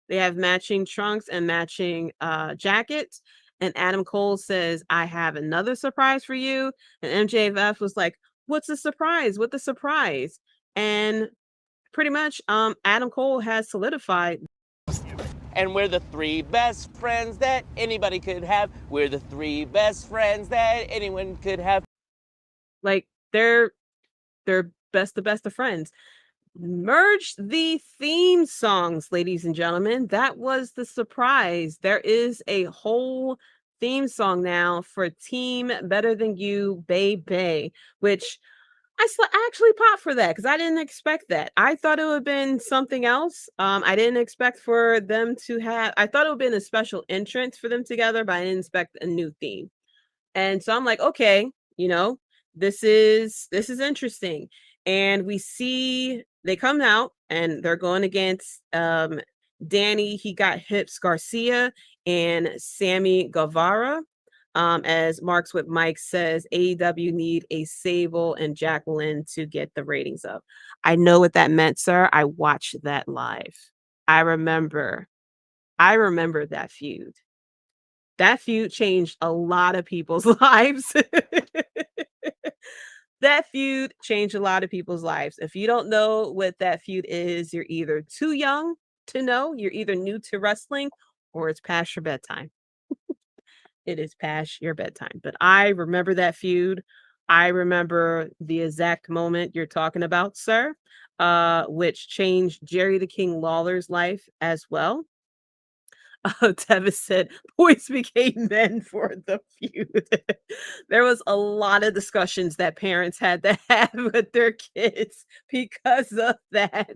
They have matching trunks and matching jackets. And Adam Cole says, I have another surprise for you. And MJF was like, what's the surprise? What the surprise? And pretty much Adam Cole has solidified. And we're the three best friends that anybody could have. We're the three best friends that anyone could have. Like, they're the best of friends. Merged the theme songs, ladies and gentlemen. That was the surprise. There is a whole theme song now for Team Better Than You, Baby, which I actually popped for that, because I didn't expect that. I thought it would have been something else. I didn't expect for them to have, I thought it would have been a special entrance for them together, but I didn't expect a new theme. And so I'm like, okay, you know, this is interesting. And we see they come out and they're going against Danny, he got Hips Garcia, and Sammy Guevara. As Marks with Mike says, AEW need a Sable and Jacqueline to get the ratings up. I know what that meant, sir. I watched that live. I remember that feud. That feud changed a lot of people's lives. That feud changed a lot of people's lives. If you don't know what that feud is, you're either too young to know, you're either new to wrestling, or it's past your bedtime. It is past your bedtime. But I remember that feud. I remember the exact moment you're talking about, sir, which changed Jerry the King Lawler's life as well. Tevis said, boys became men for the feud. There was a lot of discussions that parents had to have with their kids because of that.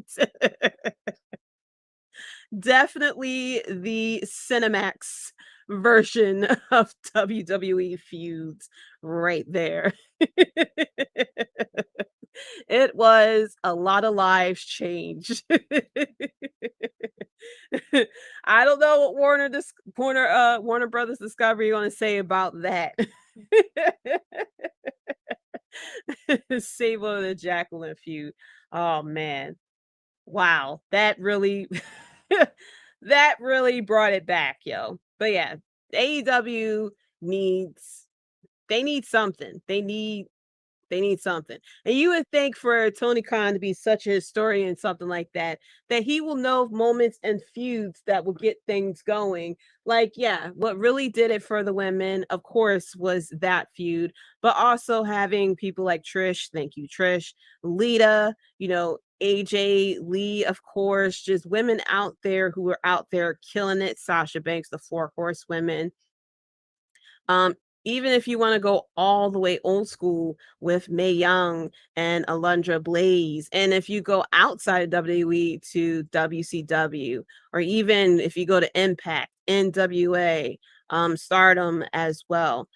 Definitely the Cinemax version of WWE feuds right there. It was a lot of lives changed. I don't know what Warner Brothers Discovery going to say about that. Sable the Jacqueline feud. Oh man. Wow. That really that really brought it back, yo. But yeah, AEW needs they need something. They need something. And you would think for Tony Khan to be such a historian, something like that, that he will know moments and feuds that will get things going. Like, yeah, what really did it for the women, of course, was that feud, but also having people like Trish, thank you, Trish, Lita, AJ Lee, of course, just women out there who are out there killing it. Sasha Banks, the Four Horsewomen. Even if you want to go all the way old school with Mae Young and Alundra Blaze, and if you go outside of WWE to WCW, or even if you go to Impact, NWA, Stardom as well,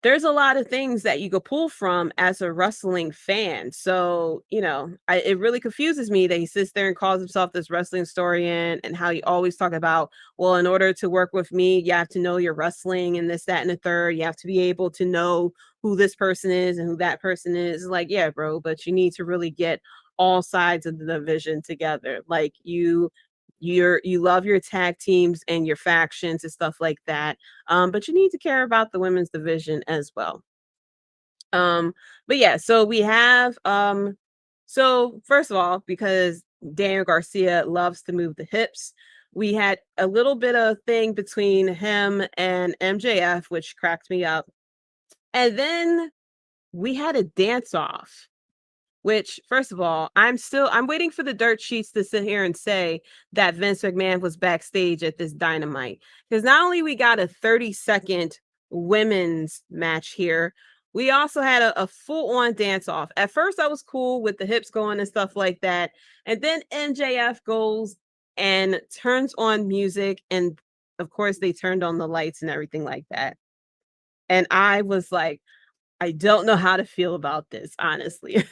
there's a lot of things that you could pull from as a wrestling fan. So, it really confuses me that he sits there and calls himself this wrestling historian, and how he always talk about, well, in order to work with me, you have to know your wrestling and this, that, and the third. You have to be able to know who this person is and who that person is. Like, yeah, bro, but you need to really get all sides of the division together. Like you love your tag teams and your factions and stuff like that, but you need to care about the women's division as well. But yeah, so we have so first of all, because Daniel Garcia loves to move the hips, we had a little bit of thing between him and MJF, which cracked me up, and then we had a dance off. Which, first of all, I'm waiting for the dirt sheets to sit here and say that Vince McMahon was backstage at this Dynamite. Because not only we got a 30-second women's match here, we also had a full-on dance-off. At first, I was cool with the hips going and stuff like that. And then MJF goes and turns on music. And, of course, they turned on the lights and everything like that. And I was like, I don't know how to feel about this, honestly.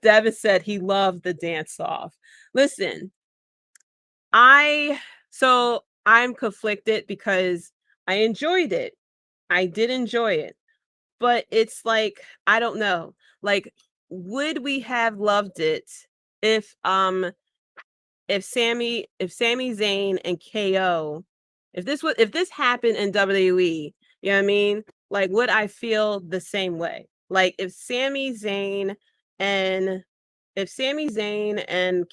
Devin said he loved the dance off. Listen, I'm conflicted because I enjoyed it. I did enjoy it. But it's like, I don't know. Like, would we have loved it if Sami Zayn and KO, if this happened in WWE, you know what I mean? Like, would I feel the same way? Like, if Sami Zayn and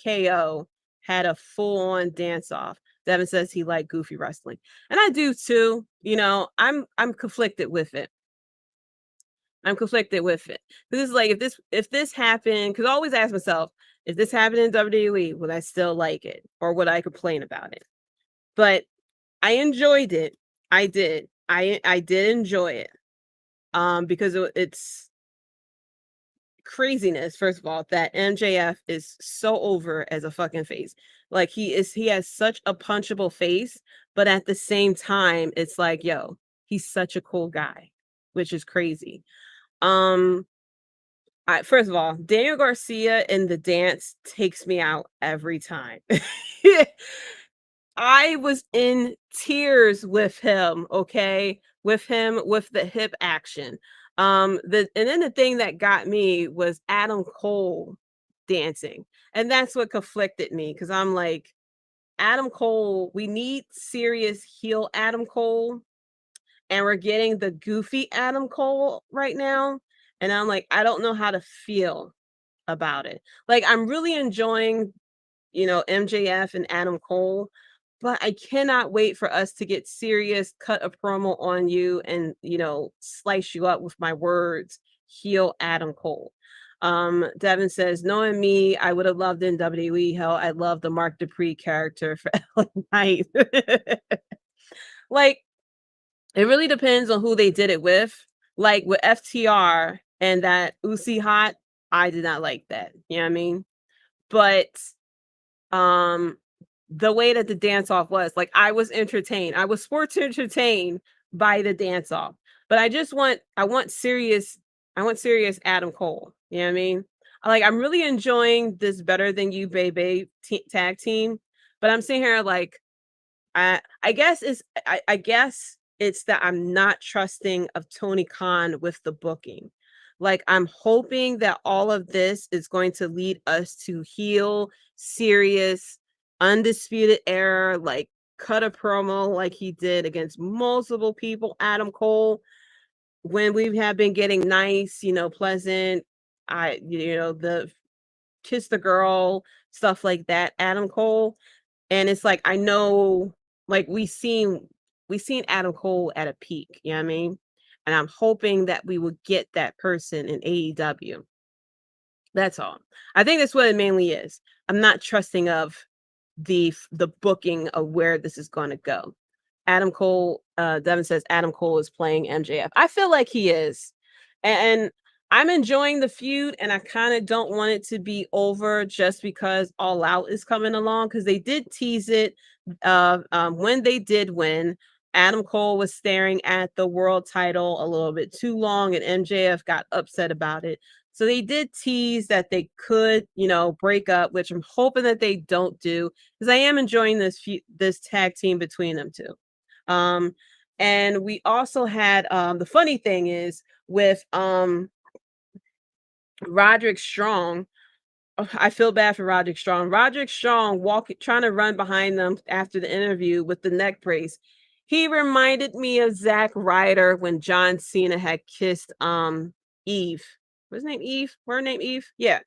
KO had a full-on dance-off. Devin says he liked goofy wrestling. And I do too. I'm conflicted with it. Because it's like, if this happened, because I always ask myself, if this happened in WWE, would I still like it? Or would I complain about it? But I enjoyed it. I did. I did enjoy it. Because it's craziness, first of all, that MJF is so over as a fucking face. Like, he has such a punchable face, but at the same time, it's like, yo, he's such a cool guy, which is crazy. First of all, Daniel Garcia in the dance takes me out every time. I was in tears with him, okay? With him with the hip action. And then the thing that got me was Adam Cole dancing. And that's what conflicted me because I'm like, Adam Cole, we need serious heel Adam Cole, and we're getting the goofy Adam Cole right now. And I'm like, I don't know how to feel about it. Like, I'm really enjoying, MJF and Adam Cole, but I cannot wait for us to get serious, cut a promo on you, and slice you up with my words, heel Adam Cole. Devin says, knowing me, I would have loved in WWE. Hell, I love the Mark Dupree character for LA Knight. Like, it really depends on who they did it with. Like with FTR and that Uzi Hot, I did not like that. You know what I mean? But the way that the dance off was, like, I was entertained. I was sports entertained by the dance off. But I want serious Adam Cole. You know what I mean? I'm really enjoying this Better Than You Baby tag team. But I'm sitting here like, I guess it's that I'm not trusting of Tony Khan with the booking. Like, I'm hoping that all of this is going to lead us to heel, serious, undisputed era, like cut a promo like he did against multiple people, Adam Cole, when we have been getting nice, pleasant, the kiss the girl, stuff like that, Adam Cole. And it's like, I know, like, we seen Adam Cole at a peak, you know what I mean? And I'm hoping that we will get that person in AEW. That's all. I think that's what it mainly is. I'm not trusting of the booking of where this is going to go. Adam Cole, Devin says Adam Cole is playing MJF. I feel like he is. And I'm enjoying the feud, and I kind of don't want it to be over just because All Out is coming along, because they did tease it when they did win. Adam Cole was staring at the world title a little bit too long, and MJF got upset about it. So they did tease that they could, break up, which I'm hoping that they don't do, because I am enjoying this tag team between them two. And we also had the funny thing is with Roderick Strong. I feel bad for Roderick Strong. Roderick Strong trying to run behind them after the interview with the neck brace. He reminded me of Zack Ryder when John Cena had kissed Eve. What's her name? Eve? Her name Eve? Yeah.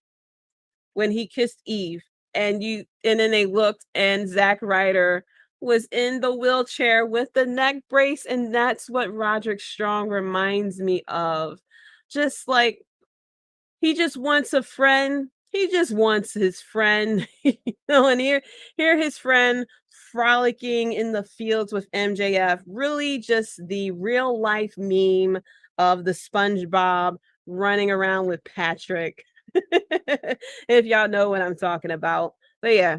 When he kissed Eve. And then they looked, and Zack Ryder was in the wheelchair with the neck brace, and that's what Roderick Strong reminds me of. Just like, he just wants a friend. He just wants his friend, and here his friend frolicking in the fields with MJF. Really just the real life meme of the SpongeBob running around with Patrick. If y'all know what I'm talking about. But yeah,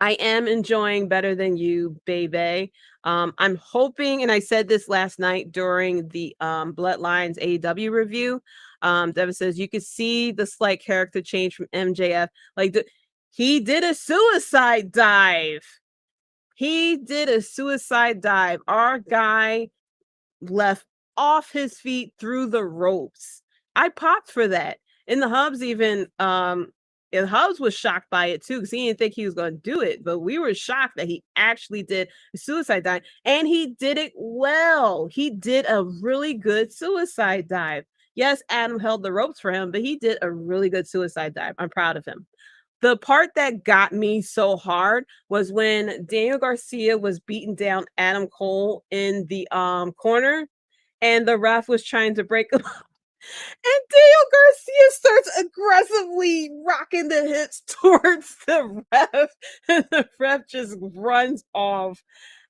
I am enjoying Better Than You, baby. I'm hoping, and I said this last night during the Bloodlines AEW review. Devin says you could see the slight character change from MJF. Like, he did a suicide dive. He did a suicide dive. Our guy left off his feet through the ropes. I popped for that. And the Hubs even and Hubs was shocked by it too, because he didn't think he was going to do it. But we were shocked that he actually did a suicide dive, and he did it well. He did a really good suicide dive. Yes, Adam held the ropes for him, but he did a really good suicide dive. I'm proud of him. The part that got me so hard was when Daniel Garcia was beating down Adam Cole in the corner, and the ref was trying to break him up. And Daniel Garcia starts aggressively rocking the hips towards the ref, and the ref just runs off.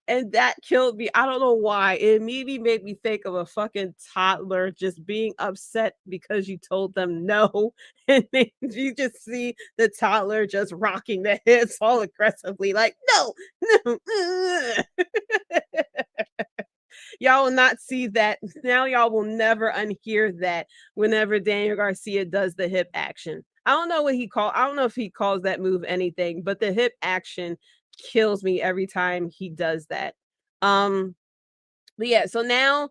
And that killed me. I don't know why. It immediately made me think of a fucking toddler just being upset because you told them no. And then you just see the toddler just rocking the hips all aggressively, like, no, no. Y'all will not see that. Now y'all will never unhear that whenever Daniel Garcia does the hip action. I don't know if he calls that move anything, but the hip action kills me every time he does that. But yeah, so now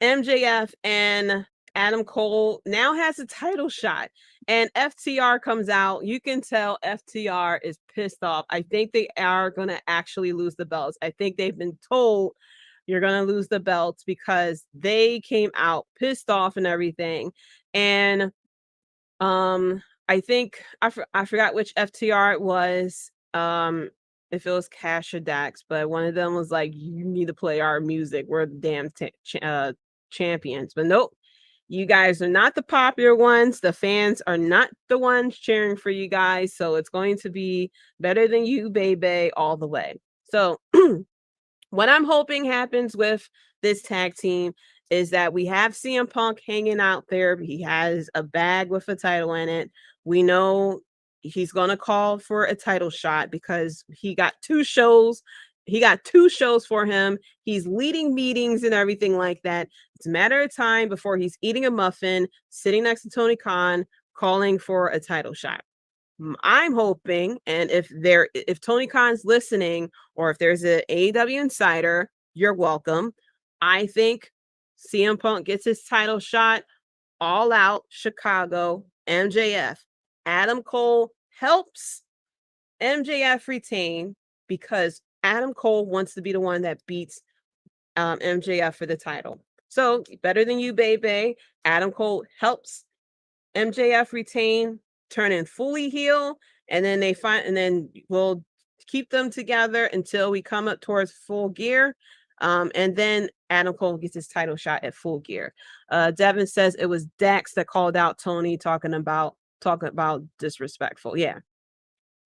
MJF and Adam Cole now has a title shot, and FTR comes out. You can tell FTR is pissed off. I think they are going to actually lose the belts. I think they've been told you're going to lose the belts because they came out pissed off and everything. And I think I forgot which FTR it was. If it was Cash or Dax, but one of them was like, "You need to play our music. We're the damn champions." But nope, you guys are not the popular ones. The fans are not the ones cheering for you guys. So it's going to be better than you, baby, all the way. So what I'm hoping happens with this tag team is that we have CM Punk hanging out there. He has a bag with a title in it. We know he's going to call for a title shot because he got 2 shows. He got 2 shows for him. He's leading meetings and everything like that. It's a matter of time before he's eating a muffin, sitting next to Tony Khan, calling for a title shot. I'm hoping, and if Tony Khan's listening, or if there's an AEW insider, you're welcome. I think CM Punk gets his title shot, All Out, Chicago, MJF. Adam Cole helps MJF retain because Adam Cole wants to be the one that beats MJF for the title. So better than you, baby. Adam Cole helps MJF retain, turning fully heel, and then we'll keep them together until we come up towards Full Gear. And then Adam Cole gets his title shot at Full Gear. Devin says it was Dax that called out Tony talking about disrespectful. Yeah.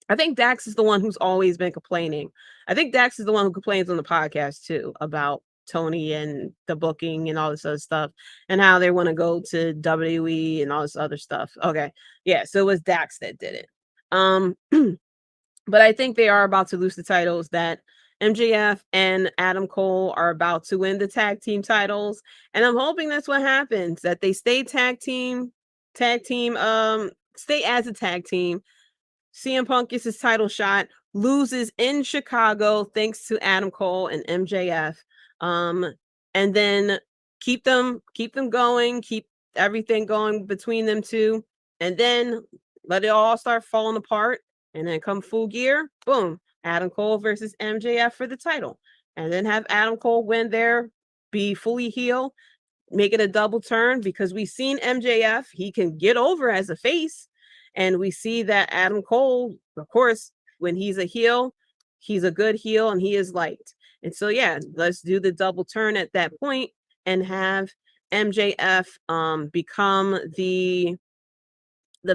I think Dax is the one who's always been complaining. I think Dax is the one who complains on the podcast too about Tony and the booking and all this other stuff and how they want to go to WWE and all this other stuff. Okay. Yeah. So it was Dax that did it. But I think they are about to lose the titles, that MJF and Adam Cole are about to win the tag team titles. And I'm hoping that's what happens, that they stay stay as a tag team. CM Punk gets his title shot, loses in Chicago thanks to Adam Cole and MJF. And then keep them going, keep everything going between them two, and then let it all start falling apart. And then come Full Gear, boom, Adam Cole versus MJF for the title. And then have Adam Cole win there, be fully heel, make it a double turn, because we've seen MJF, he can get over as a face. And we see that Adam Cole, of course, when he's a heel, he's a good heel and he is liked. And so, yeah, let's do the double turn at that point and have MJF become the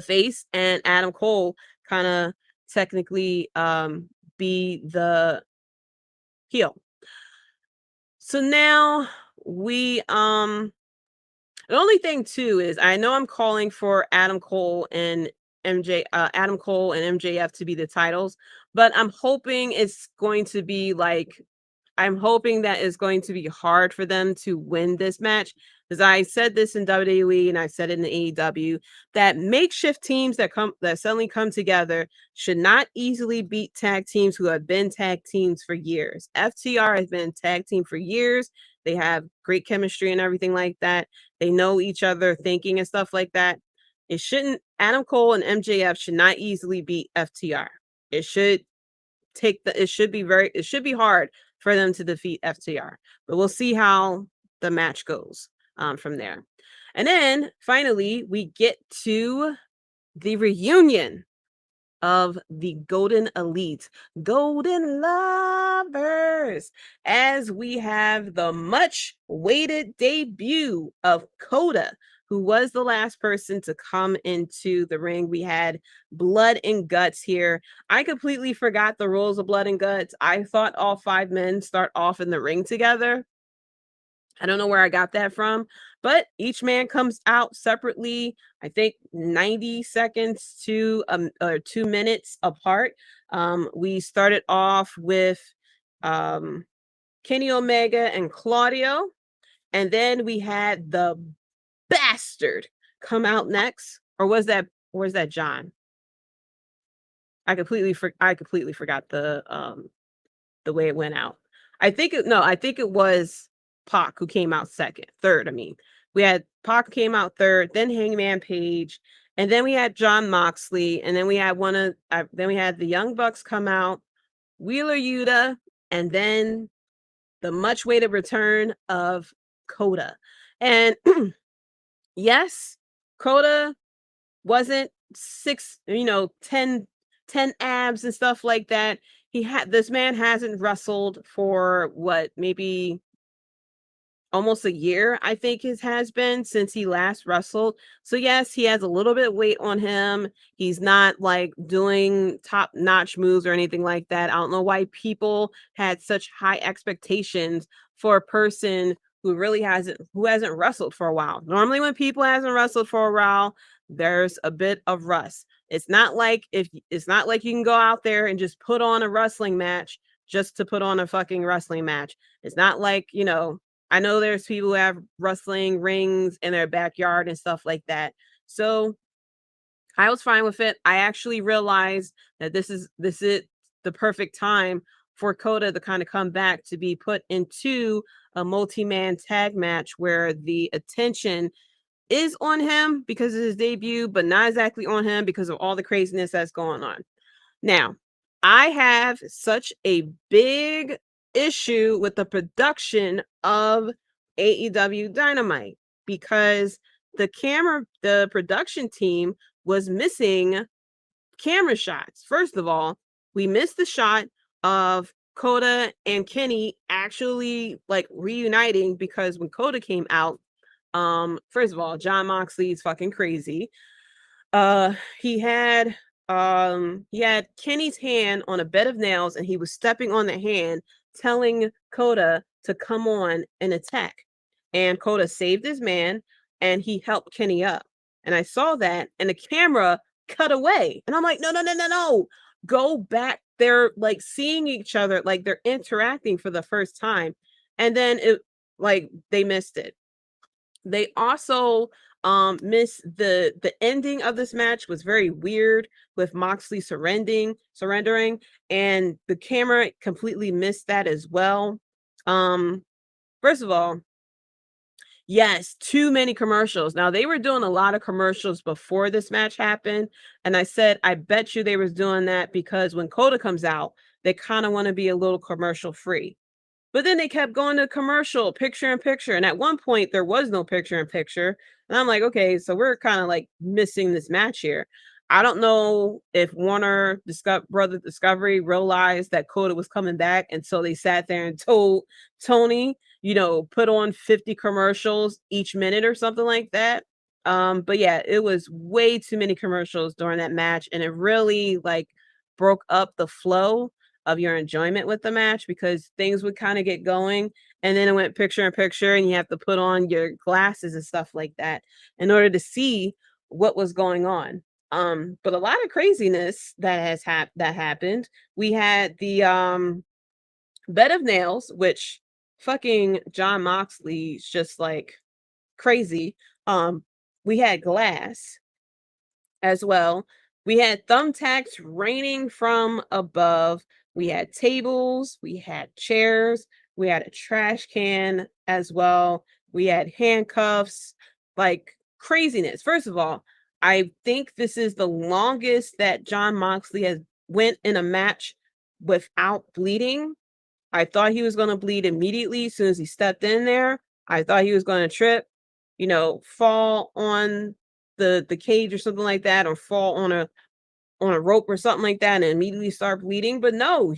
face, and Adam Cole kind of technically be the heel. So now we the only thing too is, I know I'm calling for Adam Cole and MJF to be the titles, but I'm hoping it's going to be like, I'm hoping that it's going to be hard for them to win this match, because I said this in WWE and I said it in AEW, that makeshift teams that suddenly come together should not easily beat tag teams who have been tag teams for years. FTR has been tag team for years. They have great chemistry and everything like that. They know each other thinking and stuff like that. Adam Cole and MJF should not easily beat FTR. It should be hard for them to defeat FTR, but we'll see how the match goes from there. And then finally, we get to the reunion of the Golden Elite, Golden Lovers, as we have the much awaited debut of Coda, who was the last person to come into the ring. We had Blood and Guts here. I completely forgot the rules of Blood and Guts. I thought all 5 men start off in the ring together. I don't know where I got that from, but each man comes out separately, I think 90 seconds to 2 minutes apart. We started off with Kenny Omega and Claudio. And then we had the bastard come out next. Or was that John? I completely forgot the way it went out. I think it was Pac who came out third. I mean, we had Pac came out third, then Hangman Page, and then we had John Moxley, and then we had then we had the Young Bucks come out, Wheeler Yuta, and then the much awaited return of Coda. And yes, Coda wasn't 10 abs and stuff like that. This man hasn't wrestled for what, maybe almost a year, I think it has been since he last wrestled. So yes, he has a little bit of weight on him. He's not like doing top-notch moves or anything like that. I don't know why people had such high expectations for a person who hasn't wrestled for a while. Normally when people hasn't wrestled for a while, there's a bit of rust. It's not like you can go out there and just put on a wrestling match just to put on a fucking wrestling match. It's not like, I know there's people who have wrestling rings in their backyard and stuff like that. So I was fine with it. I actually realized that this is the perfect time for Coda to kind of come back to be put into a multi-man tag match where the attention is on him because of his debut, but not exactly on him because of all the craziness that's going on. Now, I have such a big issue with the production of AEW Dynamite because the production team was missing camera shots. First of all, we missed the shot of Coda and Kenny actually like reuniting, because when Coda came out, first of all, John Moxley is fucking crazy. He had Kenny's hand on a bed of nails and he was stepping on the hand, telling Coda to come on and attack. And Coda saved his man and he helped Kenny up. And I saw that and the camera cut away. And I'm like, no. Go back. They're like seeing each other, like they're interacting for the first time. And then they missed it. They also missed the ending of this match was very weird with Moxley surrendering, and the camera completely missed that as well. First of all, yes, too many commercials. Now they were doing a lot of commercials before this match happened, and I said I bet you they was doing that because when Coda comes out, they kind of want to be a little commercial free. But then they kept going to commercial, picture in picture. And at one point, there was no picture in picture. And I'm like, okay, so we're kind of like missing this match here. I don't know if Warner Brother Discovery realized that Coda was coming back. And so they sat there and told Tony, put on 50 commercials each minute or something like that. But yeah, it was way too many commercials during that match. And it really like broke up the flow of your enjoyment with the match, because things would kind of get going and then it went picture in picture and you have to put on your glasses and stuff like that in order to see what was going on. But a lot of craziness that happened. We had the bed of nails, which fucking John Moxley's just like crazy. We had glass as well. We had thumbtacks raining from above. We had tables, we had chairs, we had a trash can as well. We had handcuffs, like craziness. First of all, I think this is the longest that John Moxley has went in a match without bleeding. I thought he was going to bleed immediately as soon as he stepped in there. I thought he was going to trip, fall on the cage or something like that, or fall on a rope or something like that and immediately start bleeding. But no,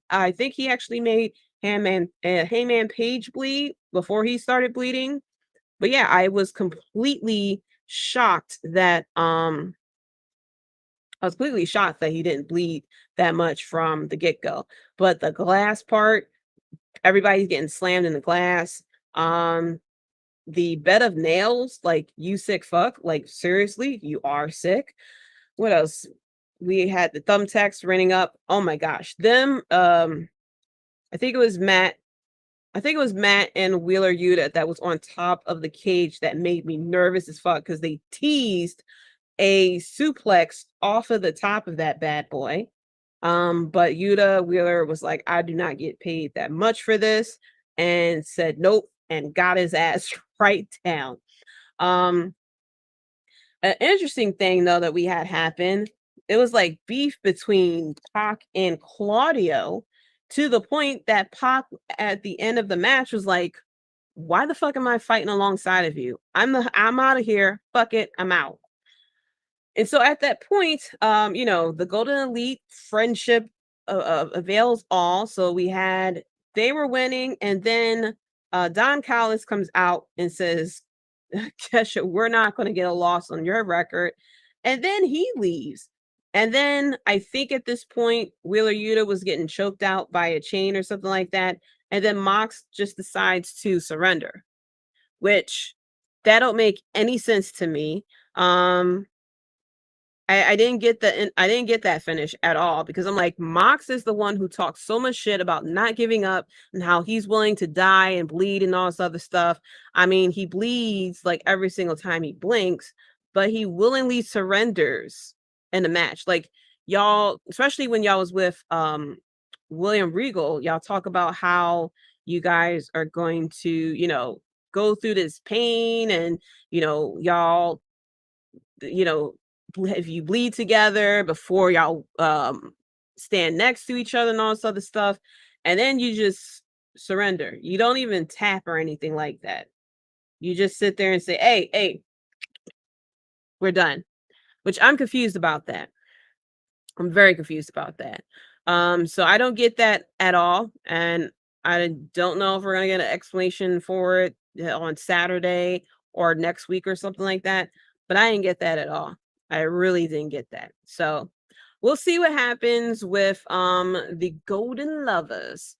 I think he actually made Hangman Page bleed before he started bleeding. But yeah, I was completely shocked that he didn't bleed that much from the get-go. But the glass part, everybody's getting slammed in the glass. The bed of nails, like, you sick fuck, like seriously, you are sick. What else? We had the thumbtacks running up. Oh my gosh. I think it was Matt I think it was Matt and Wheeler Yuta that was on top of the cage that made me nervous as fuck because they teased a suplex off of the top of that bad boy. But Wheeler was like, I do not get paid that much for this, and said nope, and got his ass right down. An interesting thing though that we had happen, it was like beef between Pac and Claudio, to the point that Pac at the end of the match was like, why the fuck am I fighting alongside of you? I'm out of here. Fuck it, I'm out. And so at that point, the Golden Elite friendship avails all. So they were winning, and then Don Callis comes out and says, Kesha, we're not going to get a loss on your record. And then he leaves. And then I think at this point, Wheeler Yuta was getting choked out by a chain or something like that. And then Mox just decides to surrender, which that don't make any sense to me. I didn't get that finish at all, because I'm like, Mox is the one who talks so much shit about not giving up and how he's willing to die and bleed and all this other stuff. I mean, he bleeds like every single time he blinks, but he willingly surrenders in the match. Like, y'all, especially when y'all was with William Regal, y'all talk about how you guys are going to, go through this pain, and y'all, if you bleed together before y'all stand next to each other and all this other stuff, and then you just surrender. You don't even tap or anything like that. You just sit there and say, hey, we're done. Which I'm confused about that. I'm very confused about that. So I don't get that at all, and I don't know if we're gonna get an explanation for it on Saturday or next week or something like that, but I didn't get that at all. I really didn't get that. So we'll see what happens with the Golden Lovers.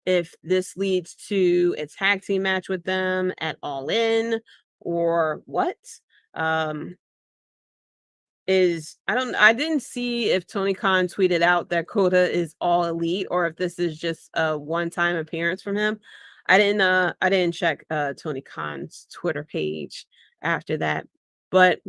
If this leads to a tag team match with them at All In, or what. I didn't see if Tony Khan tweeted out that Kota is All Elite, or if this is just a one-time appearance from him. I didn't check Tony Khan's Twitter page after that. But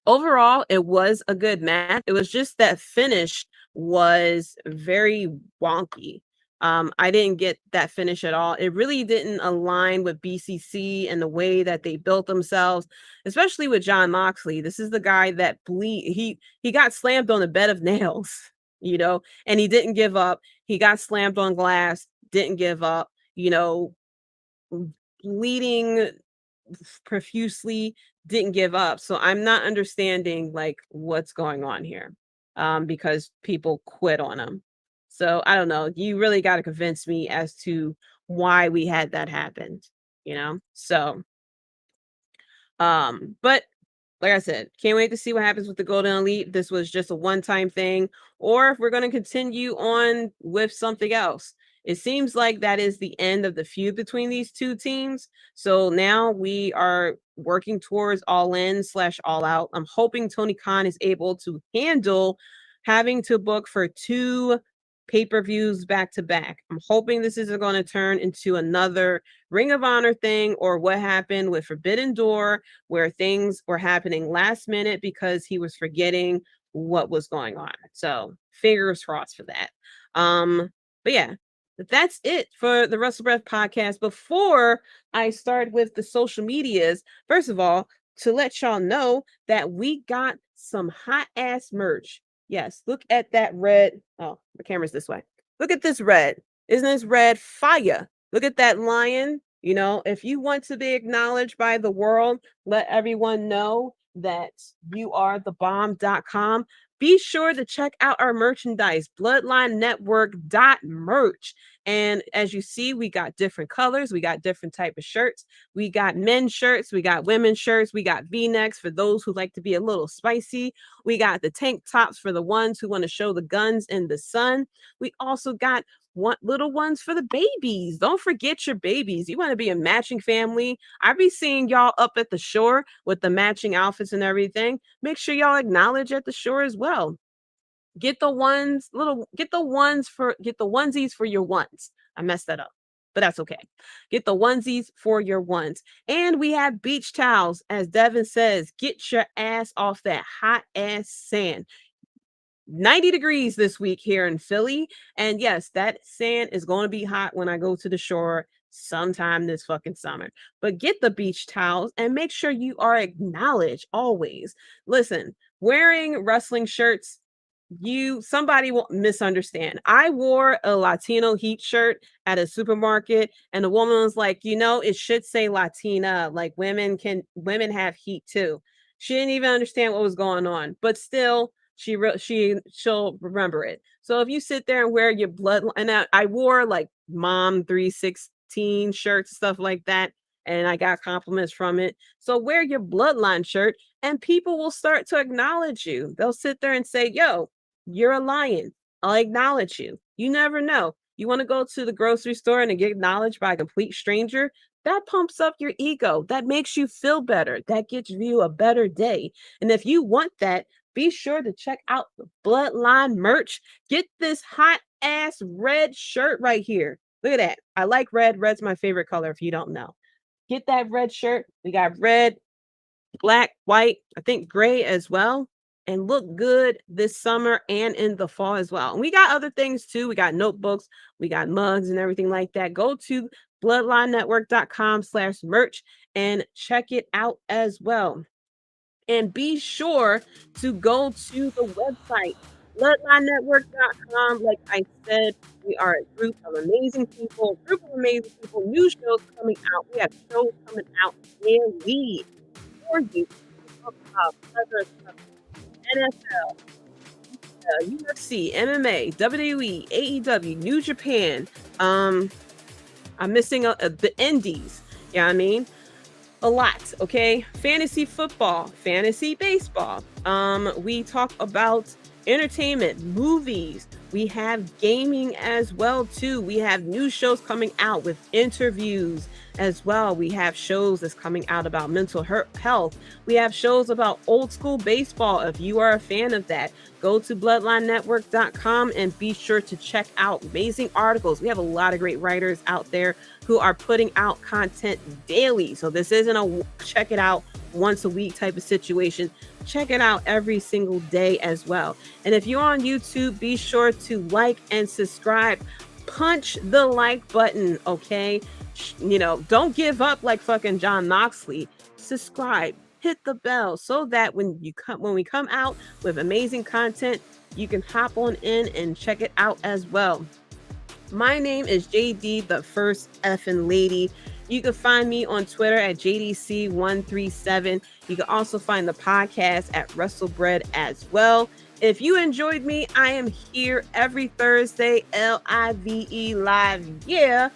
overall, it was a good match. It was just that finish was very wonky. I didn't get that finish at all. It really didn't align with BCC and the way that they built themselves, especially with Jon Moxley. This is the guy that he got slammed on a bed of nails, and he didn't give up. He got slammed on glass, didn't give up, bleeding profusely, didn't give up. So I'm not understanding like what's going on here, because people quit on him. So I don't know. You really got to convince me as to why we had that happen, So, but like I said, can't wait to see what happens with the Golden Elite. This was just a one-time thing, or if we're going to continue on with something else. It seems like that is the end of the feud between these two teams. So now we are working towards All In / All Out. I'm hoping Tony Khan is able to handle having to book for 2 pay-per-views back to back. I'm hoping this isn't going to turn into another Ring of Honor thing, or what happened with Forbidden Door, where things were happening last minute because he was forgetting what was going on. So fingers crossed for that. But yeah, that's it for the Wrestlebread podcast. Before I start with the social medias, first of all, to let y'all know that we got some hot ass merch. Yes, look at that red. Oh, the camera's this way. Look at this red. Isn't this red fire? Look at that lion. If you want to be acknowledged by the world, let everyone know that you are the bomb.com. Be sure to check out our merchandise, bloodlinenetwork.merch. And as you see, we got different colors. We got different type of shirts. We got men's shirts. We got women's shirts. We got V-necks for those who like to be a little spicy. We got the tank tops for the ones who want to show the guns in the sun. We also got little ones for the babies. Don't forget your babies. You want to be a matching family. I be seeing y'all up at the shore with the matching outfits and everything. Make sure y'all acknowledge at the shore as well. Get the onesies for your ones. I messed that up, but that's okay. Get the onesies for your ones. And we have beach towels. As Devin says, get your ass off that hot ass sand. 90 degrees this week here in Philly. And yes, that sand is going to be hot when I go to the shore sometime this fucking summer. But get the beach towels and make sure you are acknowledged always. Listen, wearing wrestling shirts, somebody will misunderstand. I wore a Latino Heat shirt at a supermarket, and the woman was like, it should say Latina, like women have heat too. She didn't even understand what was going on, but still she'll remember it. So if you sit there and wear your blood, and I wore like Mom 316 shirts, stuff like that, and I got compliments from it. So wear your Bloodline shirt and people will start to acknowledge you. They'll sit there and say, yo, you're a lion. I'll acknowledge you. You never know. You want to go to the grocery store and get acknowledged by a complete stranger? That pumps up your ego. That makes you feel better. That gets you a better day. And if you want that, be sure to check out the Bloodline merch. Get this hot ass red shirt right here. Look at that. I like red. Red's my favorite color if you don't know. Get that red shirt. We got red, black, white, I think gray as well. And look good this summer and in the fall as well. And we got other things too. We got notebooks, we got mugs and everything like that. Go to bloodlinenetwork.com/merch and check it out as well. And be sure to go to the website, bloodlinenetwork.com. Like I said, we are a group of amazing people, new shows coming out. We have shows coming out daily for you. Talk about NFL, UFC, MMA, WWE, AEW, New Japan. I'm missing the indies. You know what I mean? A lot, okay? Fantasy football, fantasy baseball. We talk about entertainment, movies. We have gaming as well too. We have new shows coming out with interviews as well. We have shows that's coming out about mental health. We have shows about old school baseball. If you are a fan of that, go to bloodlinenetwork.com and be sure to check out amazing articles. We have a lot of great writers out there who are putting out content daily. So this isn't a check it out once a week type of situation. Check it out every single day as well. And if you're on YouTube, be sure to like and subscribe. Punch the like button, okay? Don't give up like fucking John Moxley. Subscribe, hit the bell so that when we come out with amazing content, you can hop on in and check it out as well. My name is JD, the first effing lady. You can find me on Twitter at JDC137. You can also find the podcast at Wrestlebread as well. If you enjoyed me, I am here every Thursday, LIVE live. Yeah.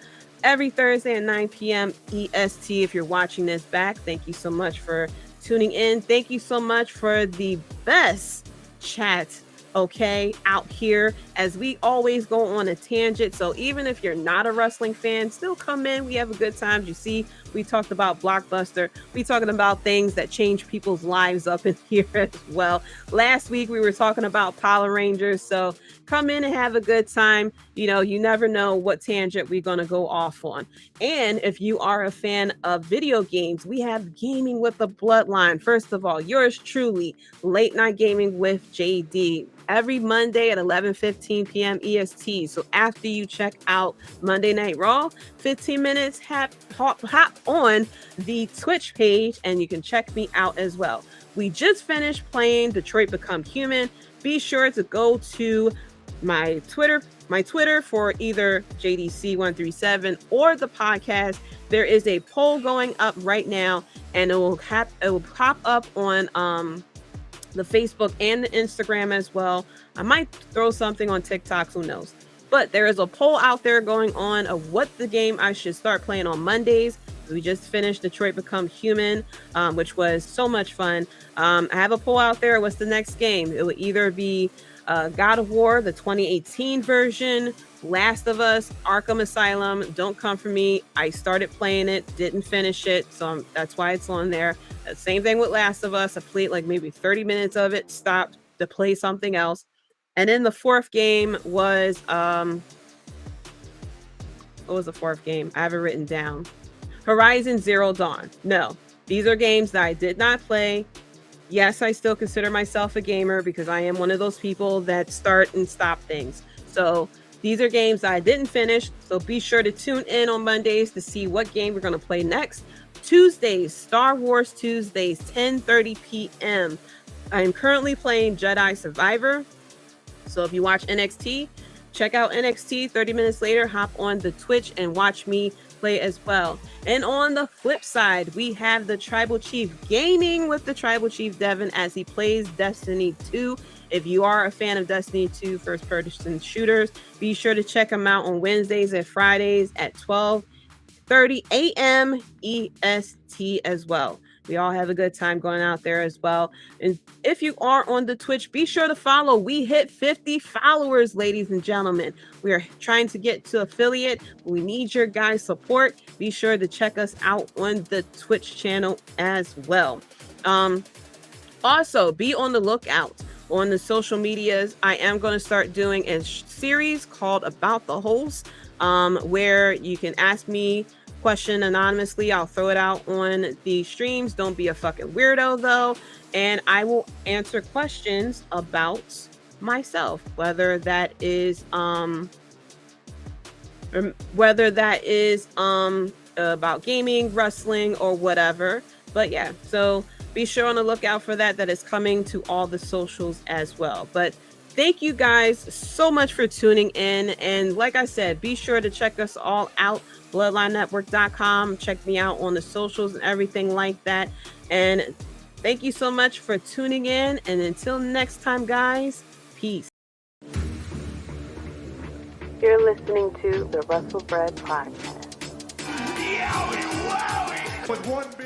Every Thursday at 9 p.m. EST. If you're watching this back, thank you so much for tuning in. Thank you so much for the best chat, okay, out here as we always go on a tangent. So even if you're not a wrestling fan, still come in. We have a good time. You see, we talked about Blockbuster. We talking about things that change people's lives up in here as well. Last week, we were talking about Power Rangers. So come in and have a good time. You never know what tangent we're going to go off on. And if you are a fan of video games, we have Gaming with the Bloodline. First of all, yours truly, Late Night Gaming with JD. Every Monday at 11:15 p.m. EST. So after you check out Monday Night Raw, 15 minutes, hop on the Twitch page and you can check me out as well. We just finished playing Detroit Become Human. Be sure to go to my Twitter for either JDC137 or the podcast. There is a poll going up right now, and it will pop up on the Facebook and the Instagram as well. I might throw something on TikTok, who knows? But there is a poll out there going on of what the game I should start playing on Mondays. We just finished Detroit Become Human, which was so much fun. I have a poll out there. What's the next game? It would either be God of War, the 2018 version, Last of Us, Arkham Asylum. Don't come for me. I started playing it, didn't finish it, so that's why it's on there. Same thing with Last of Us. I played like maybe 30 minutes of it, stopped to play something else. And then the fourth game was, what was the fourth game? I have it written down. Horizon Zero Dawn. No, these are games that I did not play. Yes, I still consider myself a gamer because I am one of those people that start and stop things. So these are games that I didn't finish. So be sure to tune in on Mondays to see what game we're going to play next. Tuesdays, Star Wars Tuesdays, 10:30 p.m. I'm currently playing Jedi Survivor. So if you watch NXT, check out NXT. 30 minutes later, hop on the Twitch and watch me play as well. And on the flip side, we have the Tribal Chief gaming with the Tribal Chief Devin as he plays Destiny 2. If you are a fan of Destiny 2 first-person shooters, be sure to check him out on Wednesdays and Fridays at 12:30 a.m. EST as well. We all have a good time going out there as well. And if you are on the Twitch, be sure to follow. We hit 50 followers, ladies and gentlemen. We are trying to get to affiliate. We need your guys' support. Be sure to check us out on the Twitch channel as well. Also, be on the lookout on the social medias. I am going to start doing a series called About the Host, where you can ask me question anonymously. I'll throw it out on the streams. Don't be a fucking weirdo though, and I will answer questions about myself, whether that is about gaming, wrestling, or whatever. But yeah, so be sure on the lookout for that. That is coming to all the socials as well. But thank you guys so much for tuning in. And like I said, be sure to check us all out. BloodlineNetwork.com. Check me out on the socials and everything like that. And thank you so much for tuning in. And until next time, guys, peace. You're listening to the Wrestlebread podcast. Yowie, wowie! With one beer.